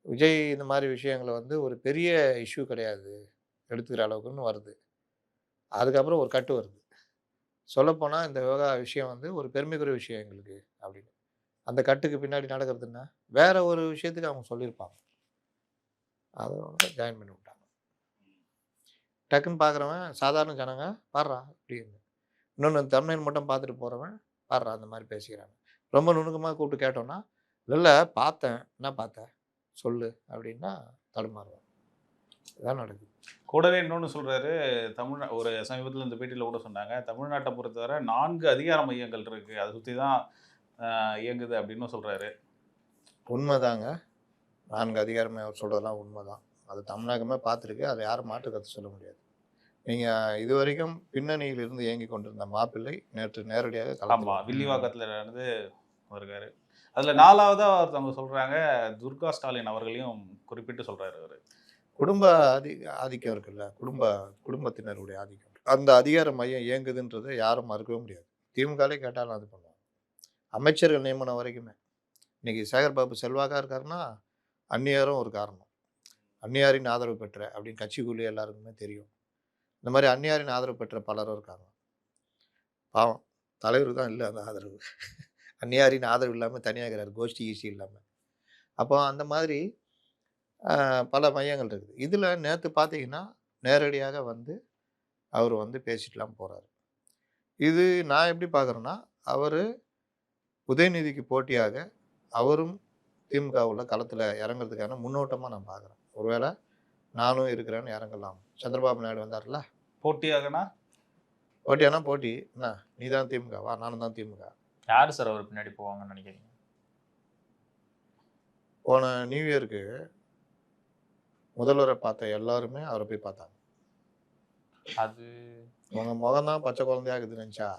விஜய் இந்த மாதிரி விஷயங்களை வந்து ஒரு பெரிய இஷ்யூ கிடையாது எடுத்துக்கிற அளவுக்குன்னு வருது. அதுக்கப்புறம் ஒரு கட்டு வருது, சொல்லப்போனால் இந்த விஷயம் வந்து ஒரு பெருமைக்குரிய விஷயம் எங்களுக்கு அப்படின்னு. அந்த கட்டுக்கு பின்னாடி நடக்கிறதுன்னா வேற ஒரு விஷயத்துக்கு அவங்க சொல்லியிருப்பாங்க, அதை வந்து ஜாயின் பண்ணி விட்டாங்க. டக்குன்னு பார்க்குறவன் சாதாரண ஜனங்க பாடுறா அப்படின்னு, இன்னொன்று தமிழ் மட்டும் பார்த்துட்டு போகிறவன் பாடுறா அந்த மாதிரி பேசிக்கிறாங்க. ரொம்ப நுணுக்கமாக கூப்பிட்டு கேட்டோன்னா, இல்லை பார்த்தேன், என்ன பார்த்தேன் சொல்லு அப்படின்னா தடுமாறுவான். இதான் நடக்குது. கூடவே இன்னொன்று சொல்கிறாரு, ஒரு சமீபத்தில் இந்த பேட்டியில் கூட சொன்னாங்க, தமிழ்நாட்டை பொறுத்தவரை 4 அதிகார மையங்கள் இருக்குது, அதை சுற்றி தான் இயங்குது அப்படின்னு சொல்கிறாரு. உண்மைதாங்க, 4 அதிகாரமே அவர் சொல்கிறதெல்லாம் உண்மை தான். அது தமிழகமே பார்த்துருக்கு, அதை யாரும் மாற்று கருத்து சொல்ல முடியாது. நீங்கள் இதுவரைக்கும் பின்னணியில் இருந்து இயங்கி கொண்டிருந்த மாப்பிள்ளை நேற்று நேரடியாக ஆமா, களத்தில் வில்லிவாக்கத்துல இருந்து வருகிறாரு. அதுல 4வதா ஒருத்தவங்க சொல்றாங்க, துர்கா ஸ்டாலின் அவர்களையும் குறிப்பிட்டு சொல்றாரு அவரு. குடும்ப ஆதிக்கம் இருக்குல்ல, குடும்பத்தினருடைய ஆதிக்கம். அந்த அதிகார மையம் இயங்குதுன்றதை யாரும் மறுக்கவே முடியாது. திமுகலே கேட்டாலும் அது பண்ணுவாங்க. அமைச்சர்கள் நியமனம் வரைக்குமே. இன்னைக்கு சேகர்பாபு செல்வாக்கா இருக்காருன்னா, அந்நியாரும் ஒரு காரணம். அந்நியாரின் ஆதரவு பெற்ற அப்படின்னு கட்சிக்குள்ளே எல்லாருக்குமே தெரியும். இந்த மாதிரி அந்நியாரின் ஆதரவு பெற்ற பலரும் இருக்காங்க. பாவம் தலைவருக்கு தான் இல்லை அந்த ஆதரவு. அந்நியாரின் ஆதரவு இல்லாமல் தனியாகிறார், கோஷ்டி ஈசி இல்லாமல். அப்போ அந்த மாதிரி பல மையங்கள் இருக்குது. இதில் நேற்று பார்த்தீங்கன்னா நேரடியாக வந்து அவர் வந்து பேசிட்டுலாம் போகிறாரு. இது நான் எப்படி பார்க்குறேன்னா, அவர் உதயநிதிக்கு போட்டியாக அவரும் திமுகவில் களத்தில் இறங்குறதுக்கான முன்னோட்டமாக நான் பார்க்குறேன். ஒருவேளை நானும் இருக்கிறேன்னு இறங்கலாம். சந்திரபாபு நாயுடு வந்தார்ல, போட்டியாகனா போட்டியானா போட்டி என்ன, நீ தான் திமுகவா, நானும் தான் திமுக. யார் சார் அவர் பின்னாடி போவாங்கன்னு நினைக்கிறீங்க? போன நியூ இயருக்கு முதல்வரை பார்த்த எல்லாருமே அவரை போய் பார்த்தாங்க. அது உங்க முகம் தான் பச்சை குழந்தையா இருக்குதுன்னு நினச்சா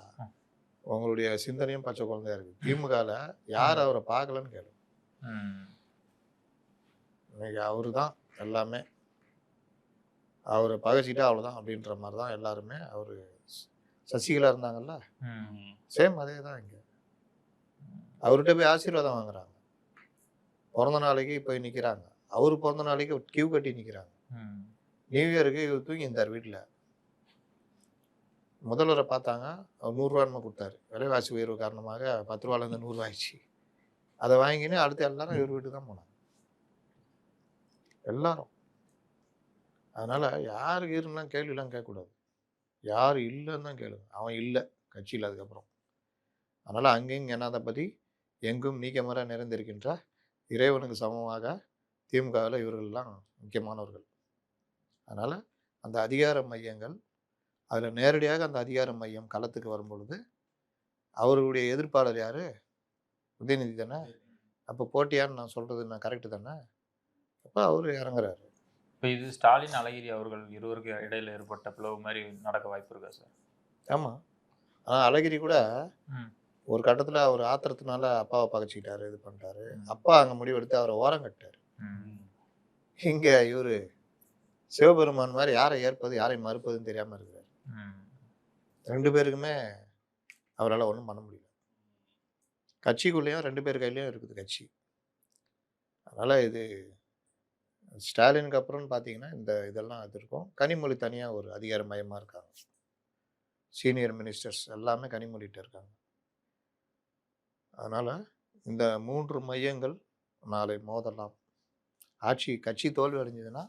உங்களுடைய சிந்தனையும் பச்சை குழந்தையா இருக்குது. திமுகவில் யார் அவரை பார்க்கலன்னு கேளு. இன்னைக்கு அவரு தான் எல்லாமே. அவரை பகைச்சிட்டா அவ்வளோதான் அப்படின்ற மாதிரி தான் எல்லாருமே. அவர் சசிகலா இருந்தாங்கல்ல, சேம் அதே தான் இங்கே. அவர்கிட்ட போய் ஆசீர்வாதம் வாங்குறாங்க. பிறந்த நாளைக்கு போய் நிற்கிறாங்க. அவர் பிறந்த நாளைக்கு கியூ கட்டி நிற்கிறாங்க. நியூ இயருக்கு இவர் தூங்கி இருந்தார் வீட்டில். முதல்வரை பார்த்தாங்க. அவர் 100 ரூபான்னு கொடுத்தாரு. விலைவாசி உயர்வு காரணமாக 10 ரூபாலேருந்து 100 ஆயிடுச்சு. அதை வாங்கின்னு அடுத்து எல்லாரும் இவர் வீட்டுக்கு தான் போனாங்க, எல்லாரும். அதனால் யாருக்கு இருந்தால் கேள்விலாம் கேட்கக்கூடாது. யார் இல்லைன்னு தான் கேளுங்க. அவன் இல்லை கட்சியில் அதுக்கப்புறம். அதனால் அங்கேயும் என்னாதபதி எங்கும் நீக்கமர நிறைந்திருக்கின்ற இறைவனுக்கு சமமாக திமுகவில் இவர்கள்லாம் முக்கியமானவர்கள். அதனால் அந்த அதிகார மையங்கள், அதில் நேரடியாக அந்த அதிகார மையம் களத்துக்கு வரும்பொழுது அவர்களுடைய எதிர்ப்பாளர் யார்? உதயநிதி தானே. அப்போ போட்டியான்னு நான் சொல்கிறது நான் கரெக்டு தானே. அப்போ அவர் இறங்குறாரு. இப்போ இது ஸ்டாலின் அழகிரி அவர்கள் இருவருக்கு இடையில ஏற்பட்ட பிளவு மாதிரி நடக்க வாய்ப்பு இருக்கா சார்? ஆமாம். ஆனால் அழகிரி கூட ஒரு கட்டத்தில் அவர் ஆத்திரத்தினால அப்பாவை பகைச்சிக்கிட்டாரு, இது பண்ணிட்டாரு. அப்பா அங்கே முடிவெடுத்து அவரை ஓரம் கட்டார். இங்கே இவர் சிவபெருமான் மாதிரி யாரை ஏற்பது யாரை மறுப்பதுன்னு தெரியாமல் இருக்கிறார். 2 பேருக்குமே அவரால் ஒன்றும் பண்ண முடியல. கட்சிக்குள்ளேயும் 2 பேர் கையிலையும் இருக்குது கட்சி. அதனால் இது ஸ்டாலினுக்கு அப்புறம்னு பார்த்தீங்கன்னா இந்த இதெல்லாம் அது இருக்கும். கனிமொழி தனியாக ஒரு அதிகார மையமாக இருக்காங்க. சீனியர் மினிஸ்டர்ஸ் எல்லாமே கனிமொழிகிட்ட இருக்காங்க. அதனால் இந்த 3 மையங்கள் நாளை மோதலாம். கட்சி தோல்வி அடைஞ்சதுன்னா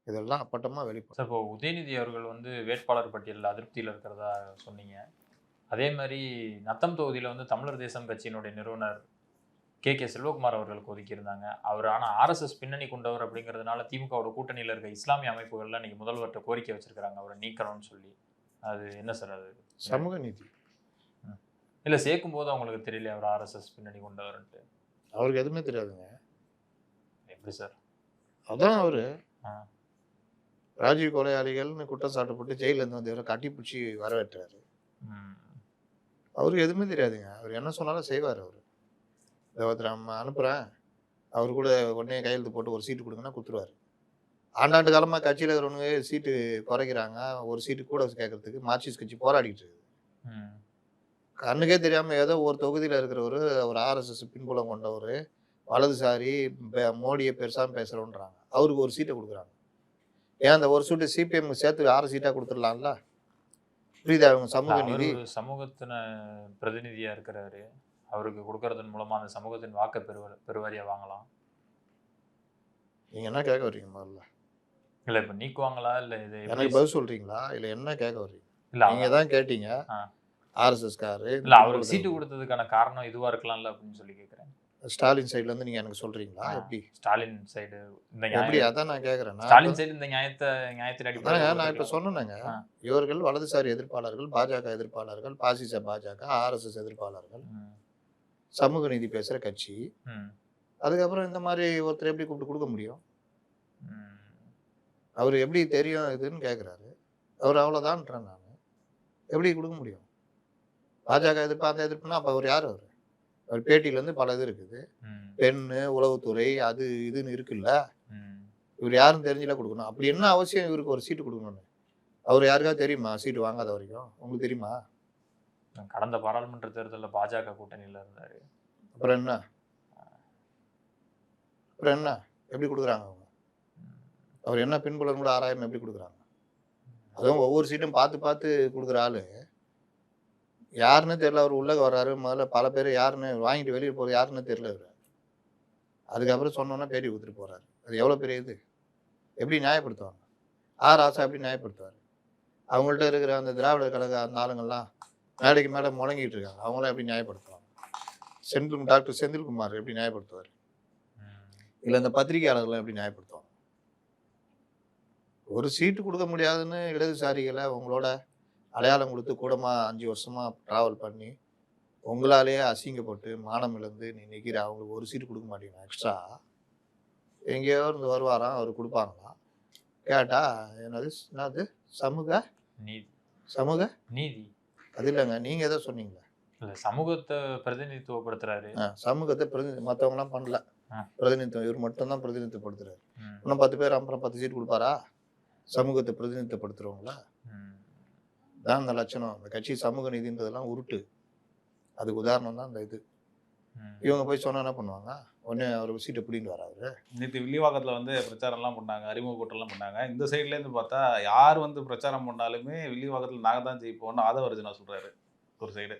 இதெல்லாம் அப்பட்டமாக வெளிப்படும். சார், இப்போ உதயநிதி அவர்கள் வந்து வேட்பாளர் பட்டியலில் அதிருப்தியில் இருக்கிறதா சொன்னீங்க. அதே மாதிரி நத்தம் தொகுதியில் வந்து தமிழர் தேசம் கட்சியினுடைய நிறுவனர் கே செல்வகுமார் அவர்களுக்கு ஒதுக்கியிருந்தாங்க. அவர் ஆனால் ஆர்எஸ்எஸ் பின்னணி கொண்டவர் அப்படிங்கிறதுனால திமுகவோட கூட்டணியில் இருக்க இஸ்லாமிய அமைப்புகள்லாம் இன்னைக்கு முதல்வர்கிட்ட கோரிக்கை வச்சிருக்கிறாங்க அவரை நீக்கணும்னு சொல்லி. அது என்ன சார்? அது சமூக நீதி இல்லை, சேர்க்கும் போது அவங்களுக்கு தெரியல அவர் ஆர்எஸ்எஸ் பின்னணி கொண்டவர்ன்ட்டு. அவருக்கு எதுவுமே தெரியாதுங்க. எப்படி சார்? அதான் அவர் ராஜீவ் கொலையாளிகள்னு குற்றம் சாட்டப்பட்டு ஜெயிலேருந்து வந்து இவரை கட்டி பிடிச்சி வரவேற்றாரு. அவருக்கு எதுவுமே தெரியாதுங்க. அவர் என்ன சொன்னாலும் செய்வார். அவர் ஒருத்தர் அனுப்புகிறேன், அவர் கூட உடனே கையெழுத்து போட்டு ஒரு சீட்டு கொடுங்கன்னா கொடுத்துருவார். ஆண்டாண்டு காலமாக கட்சியில் இருக்கிறவங்க சீட்டு குறைக்கிறாங்க, ஒரு சீட்டு கூட கேட்கறதுக்கு மார்க்சிஸ்ட் கட்சி போராடிட்டு இருக்குது. கண்ணுக்கே தெரியாமல் ஏதோ ஒரு தொகுதியில் இருக்கிறவர், ஒரு ஆர்எஸ்எஸ் பின்புலம் கொண்டவர், வலதுசாரி, மோடியை பெருசாக பேசுகிறோன்றாங்க. அவருக்கு ஒரு சீட்டை கொடுக்குறாங்க. ஏன் அந்த ஒரு சீட்டு சிபிஎம் சேர்த்து 6 சீட்டாக கொடுத்துடலாம்ல? புரியுதா? அவங்க சமூக நீதி சமூகத்தின பிரதிநிதியாக இருக்கிறாரு. அவருக்கு கொடுக்கறதன் மூலமாக அந்த சமூகத்தின் வாக்கை பெருவாரியாக வாங்கலாம். நீங்கள் என்ன கேட்க வர்றீங்க முதல்ல? இல்லை, இப்போ நீக்குவாங்களா? இல்லை இது எனக்கு பதில் சொல்கிறீங்களா? இல்லை என்ன கேட்க வர்றீங்க? இல்லை, நீங்கள் தான் கேட்டீங்க. ஆர்எஸ்எஸ்காரு இல்லை, அவருக்கு சீட்டு கொடுத்ததுக்கான காரணம் இதுவாக இருக்கலாம்ல அப்படின்னு சொல்லி கேட்குறேன். ஸ்டாலின் சைட்லேருந்து நீங்கள் எனக்கு சொல்கிறீங்களா? எப்படி ஸ்டாலின் சைடு இந்த எப்படி? அதான் நான் கேட்குறேன். ஸ்டாலின் சைடு இந்த நியாயத்தின் அடிப்படையில் நான் இப்போ சொன்னேங்க. இவர்கள் வலதுசாரி எதிர்ப்பாளர்கள், பாஜக எதிர்ப்பாளர்கள், பாசிச பாஜக, ஆர்எஸ்எஸ் எதிர்ப்பாளர்கள், சமூக நீதி பேசுகிற கட்சி. அதுக்கப்புறம் இந்த மாதிரி ஒருத்தர் எப்படி கூப்பிட்டு கொடுக்க முடியும்? அவர் எப்படி தெரியும் இதுன்னு கேட்குறாரு. அவர் அவ்வளோதான்றேன் நான். எப்படி கொடுக்க முடியும்? பாஜக எதிர்ப்பு அந்த எதிர்ப்புனா அப்போ அவர் யார் அவர்? அவர் பேட்டியிலேருந்து பல இது இருக்குது. பெண்ணு, உளவுத்துறை அது இதுன்னு இருக்குல்ல. இவர் யாருன்னு தெரிஞ்சுல கொடுக்கணும். அப்படி என்ன அவசியம் இவருக்கு ஒரு சீட்டு கொடுக்கணும்னு? அவர் யாருக்காவது தெரியுமா சீட்டு வாங்காத வரைக்கும்? உங்களுக்கு தெரியுமா? கடந்த பாராளுமன்ற தேர்தலில் பாஜக கூட்டணியில் இருந்தார். அப்புறம் என்ன? அப்புறம் என்ன? எப்படி கொடுக்குறாங்க அவங்க? அவர் என்ன பின்புலம் கூட ஆராயம் எப்படி கொடுக்குறாங்க? அதுவும் ஒவ்வொரு சீட்டும் பார்த்து பார்த்து கொடுக்குற ஆளு யாருன்னு தெரியல. அவர் உள்ள வர்றாரு, முதல்ல பல பேர் யாருன்னு வாங்கிட்டு வெளியே போகிறது யாருன்னு தெரியல இவர். அதுக்கப்புறம் சொன்னோன்னா பேட்டி கொடுத்துட்டு போறாரு. அது எவ்வளோ பெரிய இது? எப்படி நியாயப்படுத்துவாங்க? ராசா எப்படி நியாயப்படுத்துவார்? அவங்கள்ட்ட இருக்கிற அந்த திராவிடர் கழக அந்த ஆளுங்கள்லாம் மேடைக்கு மேலே முழங்கிட்டு இருக்காங்க. அவங்களாம் எப்படி நியாயப்படுத்துவாங்க? டாக்டர் செந்தில்குமார் எப்படி நியாயப்படுத்துவார்? இல்லை இந்த பத்திரிகையாளர்கள்லாம் எப்படி நியாயப்படுத்துவாங்க? ஒரு சீட்டு கொடுக்க முடியாதுன்னு இடதுசாரிகளை உங்களோட அடையாளம் கொடுத்து கூடமாக 5 வருஷமாக ட்ராவல் பண்ணி உங்களாலேயே அசிங்கப்பட்டு மானம் இழந்து நீ நிற்கிற அவங்களுக்கு ஒரு சீட்டு கொடுக்க மாட்டீங்க. எக்ஸ்ட்ரா எங்கேயோ இருந்து வருவாராம், அவர் கொடுப்பாங்களாம். கேட்டால் என்னது சமூக நீதி சமூக நீதி அது இல்லைங்க, நீங்கள் எதோ சொன்னீங்களே. இல்லை, சமூகத்தை பிரதிநிதித்துவப்படுத்துறாரு. சமூகத்தை மற்றவங்களாம் பண்ணல, பிரதிநிதித்துவம் இவர் மட்டும்தான் பிரதிநிதித்துவப்படுத்துறாரு. இன்னும் 10 பேர் அப்புறம் 10 சீட் கொடுப்பாரா? சமூகத்தை பிரதிநிதித்துவப்படுத்துறவங்களா? தான் அந்த லட்சணம். அந்த கட்சி சமூக நீதின்றதெல்லாம் உருட்டு. அதுக்கு உதாரணம் தான் அந்த இது. இவங்க போய் சொன்னா என்ன பண்ணுவாங்க? உடனே அவர் சீட்டை பிடின்னு வராது. நேற்று வில்லிவாக்கத்தில் வந்து பிரச்சாரம்லாம் பண்ணாங்க, அறிமுக கூட்டம்லாம் பண்ணாங்க. இந்த சைட்லேருந்து பார்த்தா யார் வந்து பிரச்சாரம் பண்ணாலுமே வில்லிவாக்கத்தில் நாங்கள் தான் ஜெயிப்போம்னு ஆதவர்ஜுனா சொல்கிறாரு ஒரு சைடு.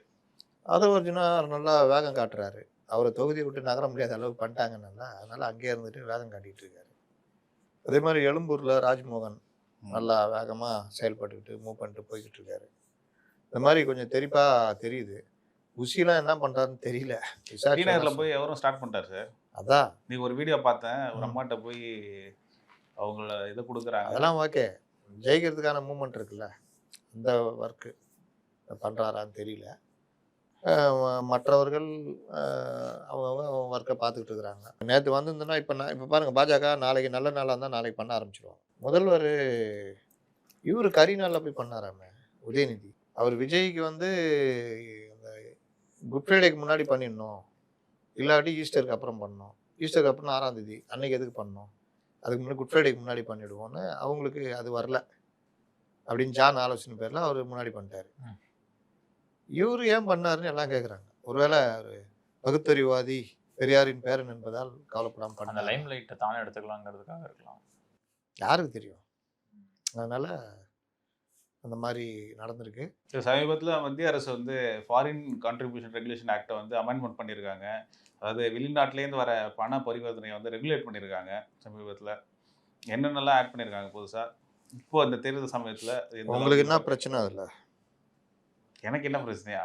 ஆதவர்ஜுனா நல்லா வேகம் காட்டுறாரு. அவரை தொகுதியை விட்டு நகர முடியாத அளவுக்கு பண்ணிட்டாங்கன்னால அதனால் அங்கேயே இருந்துட்டு வேகம் காட்டிகிட்டு இருக்காரு. அதே மாதிரி எழும்பூரில் ராஜ்மோகன் நல்லா வேகமாக செயல்பட்டுக்கிட்டு மூவ் பண்ணிட்டு போய்கிட்டு இருக்காரு. இந்த மாதிரி கொஞ்சம் தெரியுது. உசிலாம் என்ன பண்ணுறாருன்னு தெரியல. டிநகரில் போய் அவரும் ஸ்டார்ட் பண்ணிட்டார் சார். அதான் நீ ஒரு வீடியோ பார்த்தேன், ஒரு அம்மாட்ட போய் அவங்கள இதை கொடுக்குறாங்க. அதெல்லாம் ஓகே, ஜெயிக்கிறதுக்கான மூமெண்ட் இருக்குல்ல, அந்த ஒர்க்கு பண்ணுறாரான்னு தெரியல. மற்றவர்கள் அவங்க ஒர்க்கை பார்த்துக்கிட்டு இருக்கிறாங்க. நேற்று வந்திருந்தேன்னா இப்போ பாருங்கள், பாஜக நாளைக்கு நல்ல நாளாக இருந்தால் நாளைக்கு பண்ண ஆரம்பிச்சிடுவாங்க. முதல்வர் இவர் கரிநாளில் போய் பண்ணாராமே உதயநிதி. அவர் விஜய்க்கு வந்து இந்த குட் ஃப்ரைடேக்கு முன்னாடி பண்ணிடணும், இல்லாட்டி ஈஸ்டருக்கு அப்புறம் பண்ணணும். ஈஸ்டருக்கு அப்புறம் 6ஆம் தேதி அன்னைக்கு எதுக்கு பண்ணணும்? அதுக்கு முன்னாடி குட் ஃப்ரைடேக்கு முன்னாடி பண்ணிவிடுவோன்னு அவங்களுக்கு அது வரல அப்படின்னு ஜான் ஆலோசனை பேரில் அவர் முன்னாடி பண்ணிட்டார். இவர் ஏன் பண்ணாருன்னு எல்லாம் கேட்குறாங்க. ஒருவேளை ஒரு பகுத்தறிவாதி பெரியாரின் பேரன் என்பதால் கவலைப்படாமல் பண்ண அந்த லைம் லைட்டை தானே எடுத்துக்கலாங்கிறதுக்காக இருக்கலாம், யாருக்கு தெரியும். அதனால் அந்த மாதிரி நடந்திருக்கு. சமீபத்தில் மத்திய அரசு வந்து ஃபாரின் கான்ட்ரிபியூஷன் ரெகுலேஷன் ஆக்டை வந்து அமெண்ட்மெண்ட் பண்ணியிருக்காங்க. அதாவது வெளிநாட்டிலேருந்து வர பண பரிவர்த்தனையை வந்து ரெகுலேட் பண்ணியிருக்காங்க. சமீபத்தில் என்னென்னலாம் ஆட் பண்ணியிருக்காங்க புதுசாக இப்போ அந்த தேர்தல் சமயத்தில். உங்களுக்கு என்ன பிரச்சனை அதில்? எனக்கு என்ன பிரச்சனையா?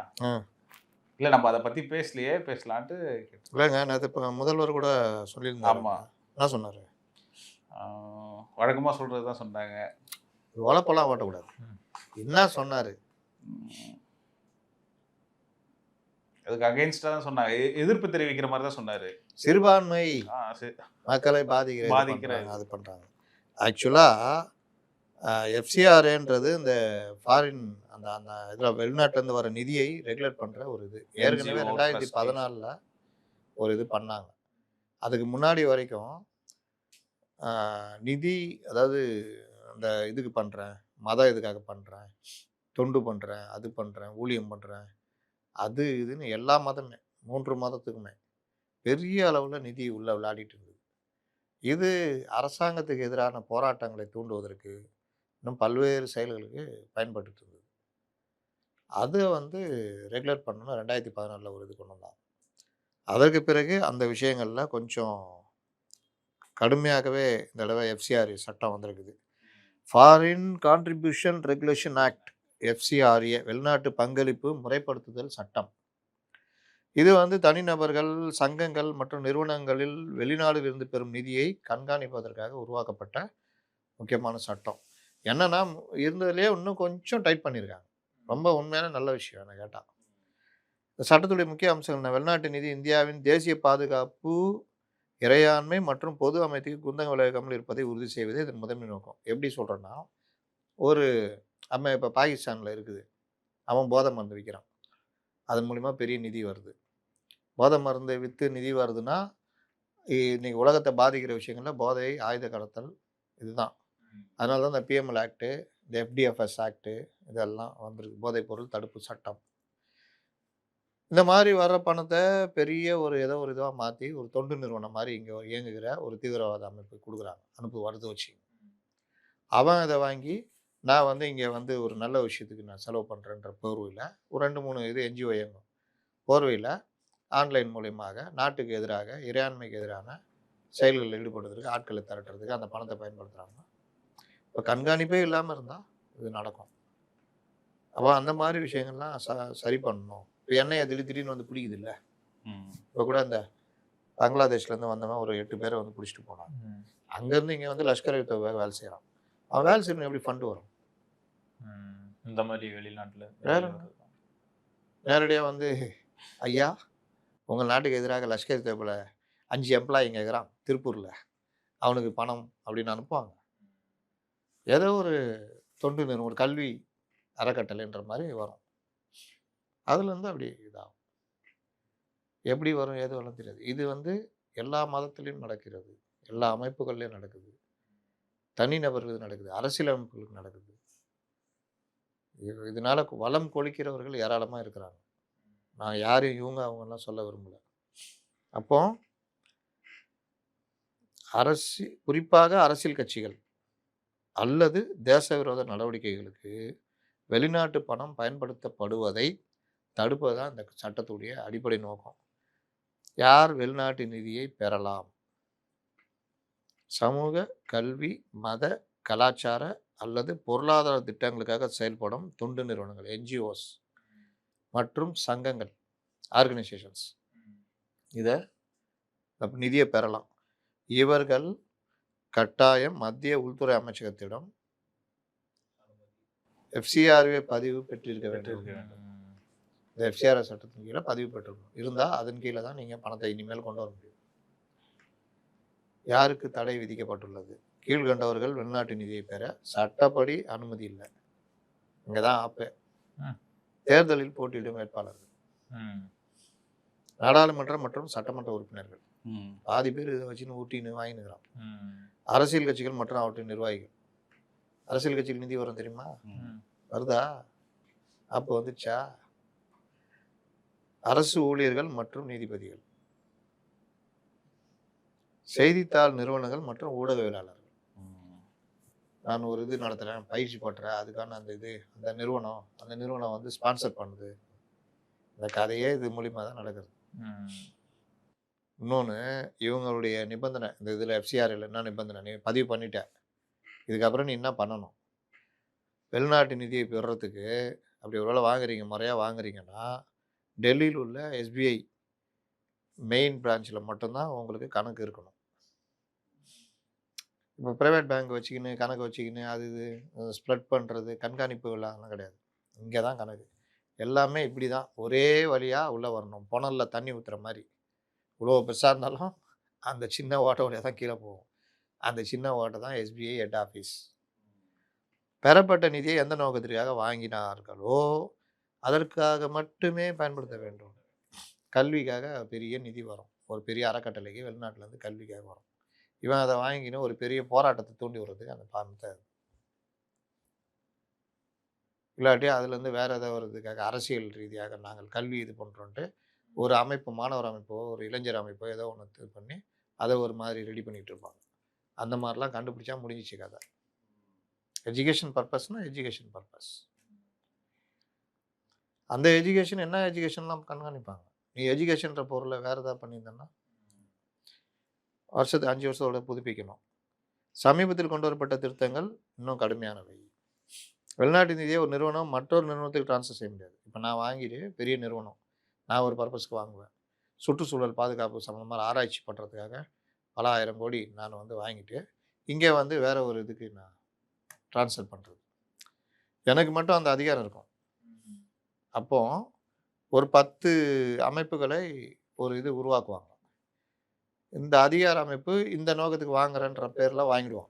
இல்லை, நம்ம அதை பற்றி பேசலான்ட்டு இல்லைங்க. நான் இப்போ முதல்வர் கூட சொல்லியிருந்தேன். ஆமாம், என்ன சொன்னார்? வழக்கமாக சொல்கிறது தான் சொன்னாங்க. உழப்பெல்லாம் ஓட்டக்கூடாது. என்ன சொன்னார்? அதுக்கு அகைன்ஸ்டாக தான் சொன்னாங்க, எதிர்ப்பு தெரிவிக்கிற மாதிரி தான் சொன்னார். சிறுபான்மை மக்களை பாதிக்கிற அது பண்ணுறாங்க. ஆக்சுவலாக எஃப்சிஆர்ஏன்றது இந்த ஃபாரின் அந்த அந்த இதில் வெளிநாட்டிலேருந்து வர நிதியை ரெகுலேட் பண்ணுற ஒரு இது. ஏற்கனவே 2014 ஒரு இது பண்ணாங்க. அதுக்கு முன்னாடி வரைக்கும் நிதி, அதாவது அந்த இதுக்கு பண்ணுறேன், மத இதுக்காக பண்ணுறேன், தொண்டு பண்ணுறேன், அது பண்ணுறேன், ஊழியம் பண்ணுறேன், அது இதுன்னு எல்லா மதமே 3 மதத்துக்குமே பெரிய அளவில் நிதி உள்ள விளையாடிட்டு இருந்தது. இது அரசாங்கத்துக்கு எதிரான போராட்டங்களை தூண்டுவதற்கு இன்னும் பல்வேறு செயல்களுக்கு பயன்பட்டு இருந்தது. அதை வந்து ரெகுலேட் பண்ணணும் 2014 ஒரு இது கொண்டு வந்தாங்க. அதற்கு பிறகு அந்த விஷயங்களில் கொஞ்சம் கடுமையாகவே இந்த தடவை எஃப்சிஆர்ஏ சட்டம் வந்திருக்குது. Foreign contribution regulation act, FCRA, வெளிநாட்டு பங்களிப்பு முறைப்படுத்துதல் சட்டம். இது வந்து தனிநபர்கள், சங்கங்கள் மற்றும் நிறுவனங்களில் வெளிநாடுகளில் இருந்து பெறும் நிதியை கண்காணிப்பதற்காக உருவாக்கப்பட்ட முக்கியமான சட்டம். என்னன்னா இருந்ததுலேயே இன்னும் கொஞ்சம் டைட் பண்ணியிருக்காங்க. ரொம்ப உண்மையான நல்ல விஷயம் என்ன கேட்டால். இந்த சட்டத்துடைய முக்கிய அம்சங்கள்: வெளிநாட்டு நிதி இந்தியாவின் தேசிய பாதுகாப்பு, இறையாண்மை மற்றும் பொது அமைதிக்கு குந்தகம் விளைவிக்காமல் இருப்பதை உறுதி செய்வது இதன் முதன்மை நோக்கம். எப்படி சொல்கிறேன்னா, ஒரு நம்ம இப்போ பாகிஸ்தானில் இருக்குது, அவன் போதை மருந்து விற்கிறான், அதன் மூலிமா பெரிய நிதி வருது. போதை மருந்தை விற்று நிதி வருதுன்னா இன்னைக்கு உலகத்தை பாதிக்கிற விஷயங்கள்ல போதை, ஆயுத கடத்தல் இதுதான். அதனால தான் இந்த பிஎம்எல் ஆக்டு, இந்த எஃப்டிஎஃப்எஸ் ஆக்டு இதெல்லாம் வந்திருக்கு, போதைப் பொருள் தடுப்பு சட்டம். இந்த மாதிரி வர்ற பணத்தை பெரிய ஒரு ஏதோ ஒரு இதுவாக மாற்றி ஒரு தொண்டு நிறுவனம் மாதிரி இங்கே இயங்குகிற ஒரு தீவிரவாத அமைப்பு கொடுக்குறாங்க, வருது வச்சு. அவன் அதை வாங்கி நான் வந்து இங்கே வந்து ஒரு நல்ல விஷயத்துக்கு நான் செலவு பண்ணுறேன்ற போர்வையில் ஒரு 2-3 இது என்ஜிஓ இயங்கும் போர்வையில் ஆன்லைன் மூலியமாக நாட்டுக்கு எதிராக இறையாண்மைக்கு எதிரான செயல்களில் ஈடுபடுறதுக்கு ஆட்களை திரட்டுறதுக்கு அந்த பணத்தை பயன்படுத்துகிறாங்க. இப்போ கண்காணிப்பே இல்லாமல் இருந்தால் இது நடக்கும். அப்போ அந்த மாதிரி விஷயங்கள்லாம் சரி பண்ணணும். இப்போ எண்ணெயை திடீர்னு வந்து பிடிக்குது இல்லை, இப்போ கூட இந்த பங்களாதேஷ்லேருந்து வந்தவன் ஒரு 8 பேரை வந்து பிடிச்சிட்டு போனான். அங்கேருந்து இங்கே வந்து லஷ்கர் இ தொய்பா வேலை செய்கிறான். அவன் வேலை செய்யணும், எப்படி ஃபண்டு வரும்? இந்த மாதிரி வெளிநாட்டில் வேற நேரடியாக வந்து ஐயா உங்கள் நாட்டுக்கு எதிராக லஷ்கர் இ தொய்பால 5 எம்ப்ளாயிங்க இருக்கிறான் திருப்பூரில், அவனுக்கு பணம் அப்படின்னு அனுப்புவாங்க. ஏதோ ஒரு தொண்டு நிறுவனம், ஒரு கல்வி அறக்கட்டளைன்ற மாதிரி வரும். அதுலேருந்து அப்படி இதாகும். எப்படி வரும் ஏது வரும் தெரியாது. இது வந்து எல்லா மதத்துலேயும் நடக்கிறது, எல்லா அமைப்புகள்லேயும் நடக்குது, தனிநபர்களுக்கு நடக்குது, அரசியல் அமைப்புகளுக்கு நடக்குது. இதனால வளம் கொளிக்கிறவர்கள் ஏராளமாக இருக்கிறாங்க. நான் யாரையும் இவங்க அவங்கெல்லாம் சொல்ல விரும்பல. அப்போ குறிப்பாக அரசியல் கட்சிகள் அல்லது தேச விரோத நடவடிக்கைகளுக்கு வெளிநாட்டு பணம் பயன்படுத்தப்படுவதை தடுப்பது தான் இந்த சட்டத்துடைய அடிப்படை நோக்கம். யார் வெளிநாட்டு நிதியை பெறலாம்? சமூக, கல்வி, மத, கலாச்சார அல்லது பொருளாதார திட்டங்களுக்காக செயல்படும் தொண்டு நிறுவனங்கள், என்ஜிஓஸ் மற்றும் சங்கங்கள், ஆர்கனைசேஷன்ஸ் இதை நிதியை பெறலாம். இவர்கள் கட்டாயம் மத்திய உள்துறை அமைச்சகத்திடம் எஃப்சிஆர்ஏ பதிவு பெற்றிருக்க வேண்டும். இந்த எஃப்சிஆர்ஏ சட்டத்தின் கீழே பதிவு பெற்றிருக்கணும். இருந்தால் அதன் கீழே தான் நீங்கள் பணத்தை இனிமேல் கொண்டு வர முடியும். யாருக்கு தடை விதிக்கப்பட்டுள்ளது? கீழ்கண்டவர்கள் வெளிநாட்டு நிதியை பெற சட்டப்படி அனுமதி இல்லை. இங்கே தான் ஆப்பே. தேர்தலில் போட்டியிடும் வேட்பாளர்கள், நாடாளுமன்ற மற்றும் சட்டமன்ற உறுப்பினர்கள், பாதி பேர் இதை வச்சுன்னு ஊட்டின்னு வாங்கினுக்கிறான். அரசியல் கட்சிகள் மற்றும் அவற்றின் நிர்வாகிகள். அரசியல் கட்சிகள் நிதி வரும் தெரியுமா? வருதா? அப்போ வந்துச்சா? அரசு ஊழியர்கள் மற்றும் நீதிபதிகள், செய்தித்தாள் நிறுவனங்கள் மற்றும் ஊடகவியலாளர்கள். நான் ஒரு இது நடத்துகிறேன், பயிற்சி போட்டுறேன், அதுக்கான அந்த நிறுவனம் வந்து ஸ்பான்சர் பண்ணுது. இந்த கதையே இது மூலிமா தான் நடக்குது. இன்னொன்று, இவங்களுடைய நிபந்தனை, இந்த இதில் எஃப்சிஆர்ஏல என்ன நிபந்தனை, நீ பதிவு பண்ணிட்ட, இதுக்கப்புறம் நீ என்ன பண்ணணும்? வெளிநாட்டு நிதியை பெறுறதுக்கு அப்படி ஒருவேளை வாங்குறீங்க, முறையாக வாங்குறீங்கன்னா டெல்லியில் உள்ள எஸ்பிஐ மெயின் பிரான்ச்சில் மட்டும்தான் உங்களுக்கு கணக்கு இருக்கணும். இப்போ ப்ரைவேட் பேங்க் வச்சுக்கின்னு கணக்கு வச்சுக்கின்னு அது இது ஸ்ப்ரெட் பண்ணுறது, கண்காணிப்பு எல்லாம் கிடையாது. இங்கே தான் கணக்கு. எல்லாமே இப்படி தான் ஒரே வழியாக உள்ளே வரணும். புனலில் தண்ணி ஊற்றுற மாதிரி. இவ்வளோ பெருசாக இருந்தாலும் அந்த சின்ன ஓட்டை வழியாக தான் கீழே போகும். அந்த சின்ன ஓட்டை தான் எஸ்பிஐ ஹெட் ஆஃபீஸ். பெறப்பட்ட நிதியை எந்த நோக்கத்திற்காக வாங்கினார்களோ அதற்காக மட்டுமே பயன்படுத்த வேண்டும். கல்விக்காக பெரிய நிதி வரும், ஒரு பெரிய அறக்கட்டளைக்கு வெளிநாட்டிலேருந்து கல்விக்காக வரும். இவன் அதை வாங்கின்னு ஒரு பெரிய போராட்டத்தை தூண்டி விடுறதுக்கு அந்த பணத்தை, இல்லாட்டி அதுலேருந்து வேறு ஏதாவது வர்றதுக்காக அரசியல் ரீதியாக நாங்கள் கல்வி இது பண்ணுறோன்ட்டு ஒரு அமைப்பு, மாணவர் அமைப்போ ஒரு இளைஞர் அமைப்போ ஏதோ ஒன்று இது பண்ணி அதை ஒரு மாதிரி ரெடி பண்ணிகிட்டு இருப்பாங்க. அந்த மாதிரிலாம் கண்டுபிடிச்சா முடிஞ்சிச்சு கதை. Education purpose education purpose. அந்த எஜுகேஷன் என்ன எஜுகேஷன்லாம் கண்காணிப்பாங்க. நீ எஜுகேஷன்ற பொருளை வேறு ஏதாவது பண்ணியிருந்தேன்னா வருஷத்துக்கு 5 வருஷத்தோட புதுப்பிக்கணும். சமீபத்தில் கொண்டு வரப்பட்ட திருத்தங்கள் இன்னும் கடுமையானவை. வெளிநாட்டு நிதியை ஒரு நிறுவனம் மற்றொரு நிறுவனத்துக்கு ட்ரான்ஸ்ஃபர் செய்ய முடியாது. இப்போ நான் வாங்கிட்டு பெரிய நிறுவனம், நான் ஒரு பர்பஸ்க்கு வாங்குவேன், சுற்றுச்சூழல் பாதுகாப்பு சம்மந்தமாக ஆராய்ச்சி பண்ணுறதுக்காக பல ஆயிரம் கோடி நான் வந்து வாங்கிட்டு இங்கே வந்து வேறு ஒரு இதுக்கு நான் ட்ரான்ஸ்ஃபர் பண்ணுறது, எனக்கு மட்டும் அந்த அதிகாரம் இருக்கும். அப்போது ஒரு 10 அமைப்புகளை ஒரு இது உருவாக்குவாங்க. இந்த அதிகார அமைப்பு இந்த நோக்கத்துக்கு வாங்குறன்ற பேரில் வாங்கிடுவோம்,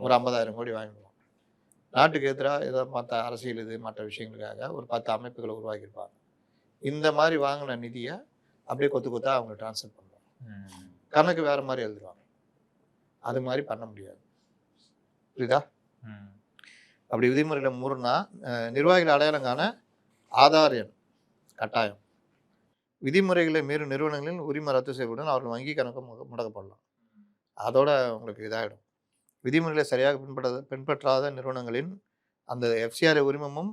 ஒரு 50,000 கோடி வாங்கிடுவோம். நாட்டுக்கு எதிராக ஏதோ மற்ற அரசியல் இது மற்ற விஷயங்களுக்காக ஒரு 10 அமைப்புகளை உருவாக்கியிருப்பாங்க. இந்த மாதிரி வாங்கின நிதியை அப்படியே கொத்து கொத்தா அவங்க ட்ரான்ஸ்ஃபர் பண்ணுவாங்க. கணக்கு வேற மாதிரி எழுதுவாங்க. அது மாதிரி பண்ண முடியாது. புரியுதா? அப்படி விதிமுறைகளை முறைனா நிர்வாகிகள் அடையாளம் காண ஆதார் எண் கட்டாயம். விதிமுறைகளை மீறும் நிறுவனங்களின் உரிமை ரத்து செய்யப்படும், அவர்கள் வங்கி கணக்கு முடக்கப்படலாம். அதோட உங்களுக்கு இதாகிடும். விதிமுறைகளை சரியாக பின்பற்றாத நிறுவனங்களின் அந்த எஃப்சிஆர் உரிமமும்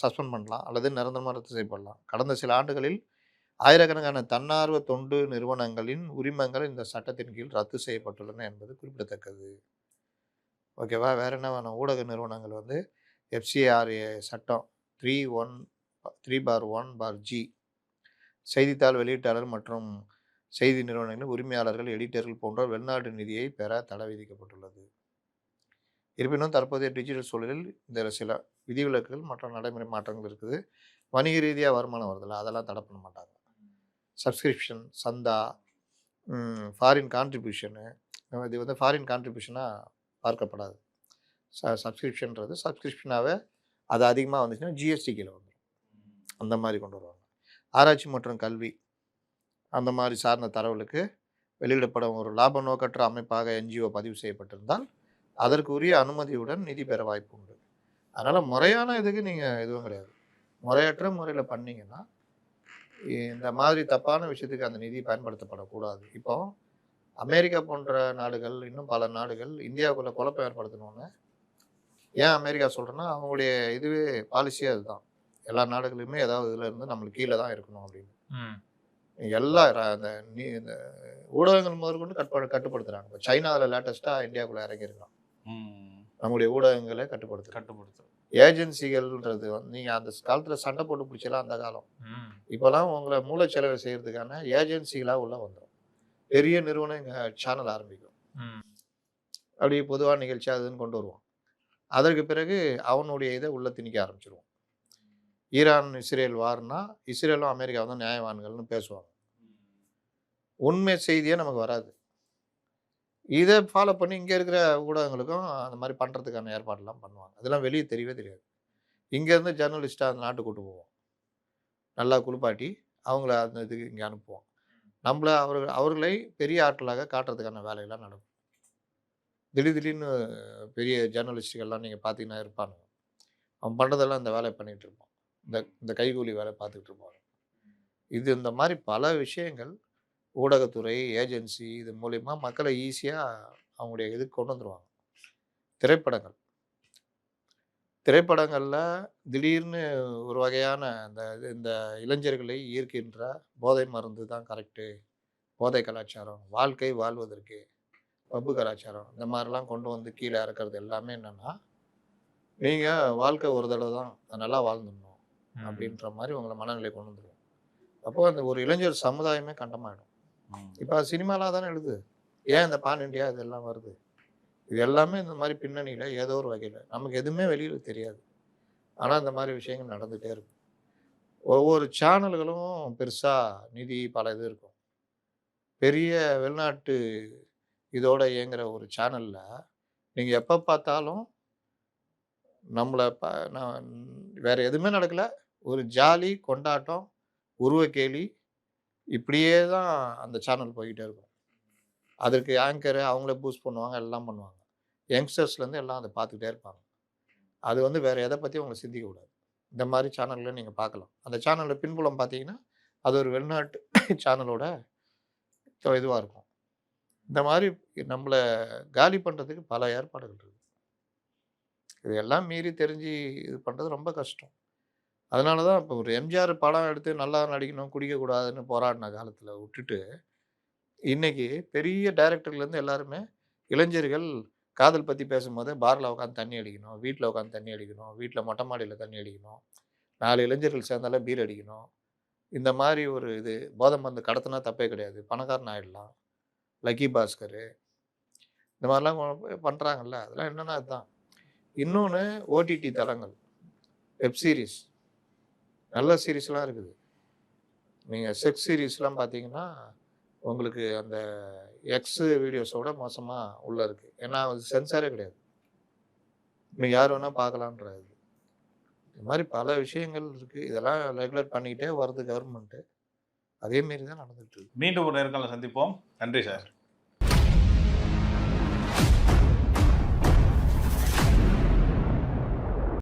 சஸ்பெண்ட் பண்ணலாம் அல்லது நிரந்தரமாக ரத்து செய்யப்படலாம். கடந்த சில ஆண்டுகளில் ஆயிரக்கணக்கான தன்னார்வ தொண்டு நிறுவனங்களின் உரிமங்கள் இந்த சட்டத்தின் கீழ் ரத்து செய்யப்பட்டுள்ளன என்பது குறிப்பிடத்தக்கது. ஓகேவா? வேற என்ன வேணும்? ஊடக நிறுவனங்கள் வந்து எஃப்சிஆர்ஏ சட்டம் 3/1/G செய்தித்தாள் வெளியீட்டாளர் மற்றும் செய்தி நிறுவனங்களின் உரிமையாளர்கள், எடிட்டர்கள் போன்றோர் வெளிநாட்டு நிதியை பெற தடை விதிக்கப்பட்டுள்ளது. இருப்பினும் தற்போதைய டிஜிட்டல் சூழலில் இந்த சில விதிவிலக்குகள் மற்றும் நடைமுறை மாற்றங்கள் இருக்குது. வணிக ரீதியாக வருமானம் வருதில்ல, அதெல்லாம் தடை பண்ண மாட்டாங்க. சப்ஸ்கிரிப்ஷன், சந்தா, ஃபாரின் கான்ட்ரிபியூஷனு, இது வந்து ஃபாரின் கான்ட்ரிபியூஷனாக பார்க்கப்படாது. சப்ஸ்கிரிப்ஷன்றது சப்ஸ்கிரிப்ஷனாகவே அது அதிகமாக வந்துச்சுன்னா ஜிஎஸ்டி கீழே வந்துடும். அந்த மாதிரி கொண்டு வருவாங்க. ஆராய்ச்சி மற்றும் கல்வி அந்த மாதிரி சார்ந்த தரவுகளுக்கு வெளியிடப்படும் ஒரு லாப நோக்கற்ற அமைப்பாக என்ஜிஓ பதிவு செய்யப்பட்டிருந்தால் அதற்கு உரிய அனுமதியுடன் நிதி பெற வாய்ப்பு உண்டு. அதனால் முறையான இதுக்கு நீங்கள் எதுவும் கிடையாது. முறையற்ற முறையில் பண்ணிங்கன்னா இந்த மாதிரி தப்பான விஷயத்துக்கு அந்த நிதி பயன்படுத்தப்படக்கூடாது. இப்போ அமெரிக்கா போன்ற நாடுகள், இன்னும் பல நாடுகள் இந்தியாவுக்குள்ளே குழப்பம் ஏற்படுத்தணும்னு ஏன் அமெரிக்கா சொல்கிறேன்னா, அவங்களுடைய இதுவே பாலிசியே அதுதான். எல்லா நாடுகளுமே ஏதாவது இதில் இருந்து நம்மளுக்கு கீழே தான் இருக்கணும் அப்படின்னு. எல்லா இந்த ஊடகங்கள் முதற்கொண்டு கட்டுப்படுத்துகிறாங்க. இப்போ சைனாவில் லேட்டஸ்ட்டாக இந்தியாவுக்குள்ளே இறங்கியிருக்கலாம். நம்முடைய ஊடகங்களை கட்டுப்படுத்து ஏஜென்சிகள்ன்றது வந்து நீங்கள் அந்த காலத்தில் சண்டை போட்டு பிடிச்சலாம் அந்த காலம். இப்போலாம் உங்களை மூளைச்செலவை செய்கிறதுக்கான ஏஜென்சிகளாக உள்ள வந்துடும். பெரிய நிறுவனம் இங்கே சேனல் ஆரம்பிக்கும். அப்படி பொதுவான நிகழ்ச்சி அதுன்னு கொண்டு வருவான். அதற்கு பிறகு அவனுடைய இதை உள்ள திணிக்க ஆரம்பிச்சிருவான். ஈரான் இஸ்ரேல் வார்னா இஸ்ரேலும் அமெரிக்கா வந்து நியாயவான்கள்னு பேசுவாங்க. உண்மை செய்தியே நமக்கு வராது. இதை ஃபாலோ பண்ணி இங்கே இருக்கிற ஊடகங்களுக்கும் அந்த மாதிரி பண்ணுறதுக்கான ஏற்பாடெல்லாம் பண்ணுவாங்க. அதெல்லாம் வெளியே தெரியவே தெரியாது. இங்கேருந்து ஜேர்னலிஸ்ட்டாக அந்த நாட்டுக்கு கூட்டு போவோம். நல்லா குளிப்பாட்டி அவங்கள அந்த இதுக்கு இங்கே அனுப்புவோம். நம்மளை அவர்களை பெரிய ஆட்களாக காட்டுறதுக்கான வேலையெல்லாம் நடக்கும். திடீர்னு பெரிய ஜேர்னலிஸ்ட்டுகள்லாம் நீங்கள் பார்த்தீங்கன்னா இருப்பாங்க. அவன் பண்ணுறதெல்லாம் இந்த வேலையை பண்ணிகிட்டு இருப்பான். இந்த கைகூலி வேலை பார்த்துக்கிட்டு இருப்பாங்க. இது இந்த மாதிரி பல விஷயங்கள் ஊடகத்துறை, ஏஜென்சி இது மூலிமா மக்களை ஈஸியாக அவங்களுடைய இதுக்கு கொண்டு வந்துடுவாங்க. திரைப்படங்களில் திடீர்னு ஒரு வகையான இந்த இளைஞர்களை ஈர்க்கின்ற போதை மருந்து தான் கரெக்டு, போதை கலாச்சாரம், வாழ்க்கை வாழ்வதற்கு பப்பு கலாச்சாரம், இந்த மாதிரிலாம் கொண்டு வந்து கீழே இறக்கிறது எல்லாமே என்னென்னா, நீங்கள் வாழ்க்கை ஒரு தடவை தான், நல்லா வாழ்ந்துடணும் அப்படின்ற மாதிரி உங்களை மனநிலை கொண்டு வந்துடுவோம். அப்போது அந்த ஒரு இளைஞர் சமுதாயமே கண்டமாயிடும். இப்போ சினிமாலாம் தானே எழுது, ஏன் இந்த பான் இண்டியா இதெல்லாம் வருது? இது எல்லாமே இந்த மாதிரி பின்னணியில் ஏதோ ஒரு வகையில் நமக்கு எதுவுமே வெளியில் தெரியாது. ஆனால் இந்த மாதிரி விஷயங்கள் நடந்துகிட்டே இருக்கும். ஒவ்வொரு சேனல்களும் பெருசாக நிதி பல இது இருக்கும். பெரிய வெளிநாட்டு இதோட இயங்குகிற ஒரு சேனலில் நீங்கள் எப்போ பார்த்தாலும் நம்மளை வேறு எதுவுமே நடக்கலை, ஒரு ஜாலி கொண்டாட்டம், உருவக்கேலி, இப்படியே தான் அந்த சேனல் போய்கிட்டே இருக்கும். அதற்கு ஆங்கரு அவங்களே பூஸ்ட் பண்ணுவாங்க, எல்லாம் பண்ணுவாங்க. யங்ஸ்டர்ஸ்லேருந்து எல்லாம் அதை பார்த்துக்கிட்டே இருப்பாங்க. அது வந்து வேறு எதை பற்றி உங்களை சிந்திக்கக்கூடாது. இந்த மாதிரி சேனலில் நீங்கள் பார்க்கலாம். அந்த சேனலில் பின்புலம் பார்த்தீங்கன்னா அது ஒரு வெளிநாட்டு சேனலோட இதுவாக இருக்கும். இந்த மாதிரி நம்மளை காலி பண்ணுறதுக்கு பல ஏற்பாடுகள் இருக்குது. இதெல்லாம் மீறி தெரிஞ்சு இது பண்ணுறது ரொம்ப கஷ்டம். அதனால தான் இப்போ ஒரு எம்ஜிஆர் படம் எடுத்து நல்லா நடிக்கணும், குடிக்கக்கூடாதுன்னு போராடின காலத்தில் விட்டுட்டு, இன்றைக்கி பெரிய டைரக்டர்லேருந்து எல்லாருமே இளைஞர்கள் காதல் பற்றி பேசும்போது பாரில் உட்காந்து தண்ணி அடிக்கணும், வீட்டில் உட்காந்து தண்ணி அடிக்கணும், வீட்டில் மொட்டை மாடியில் தண்ணி அடிக்கணும், 4 இளைஞர்கள் சேர்ந்தாலே பீர் அடிக்கணும், இந்த மாதிரி ஒரு இது போதை மருந்து கடத்தினா தப்பே கிடையாது, பணக்காரன் ஆகிடலாம், லக்கி பாஸ்கர், இந்த மாதிரிலாம் பண்ணுறாங்கல்ல. அதெல்லாம் என்னென்னா அதுதான். இன்னொன்று ஓடிடி தளங்கள், வெப் சீரிஸ், நல்ல சீரீஸ்லாம் இருக்குது. நீங்கள் செக்ஸ் சீரீஸ்லாம் பார்த்தீங்கன்னா உங்களுக்கு அந்த எக்ஸ் வீடியோஸோட மோசமாக உள்ளே இருக்குது. ஏன்னா அது சென்சாரே கிடையாது. இன்னும் யார் வேணால் பார்க்கலான்றாரு. இது மாதிரி பல விஷயங்கள் இருக்குது. இதெல்லாம் ரெகுலேட் பண்ணிக்கிட்டே வருது கவர்மெண்ட்டு. அதேமாரி தான் நடந்துகிட்டு இருக்கு. மீண்டும் ஒரு நேர்காணல சந்திப்போம். நன்றி சார்.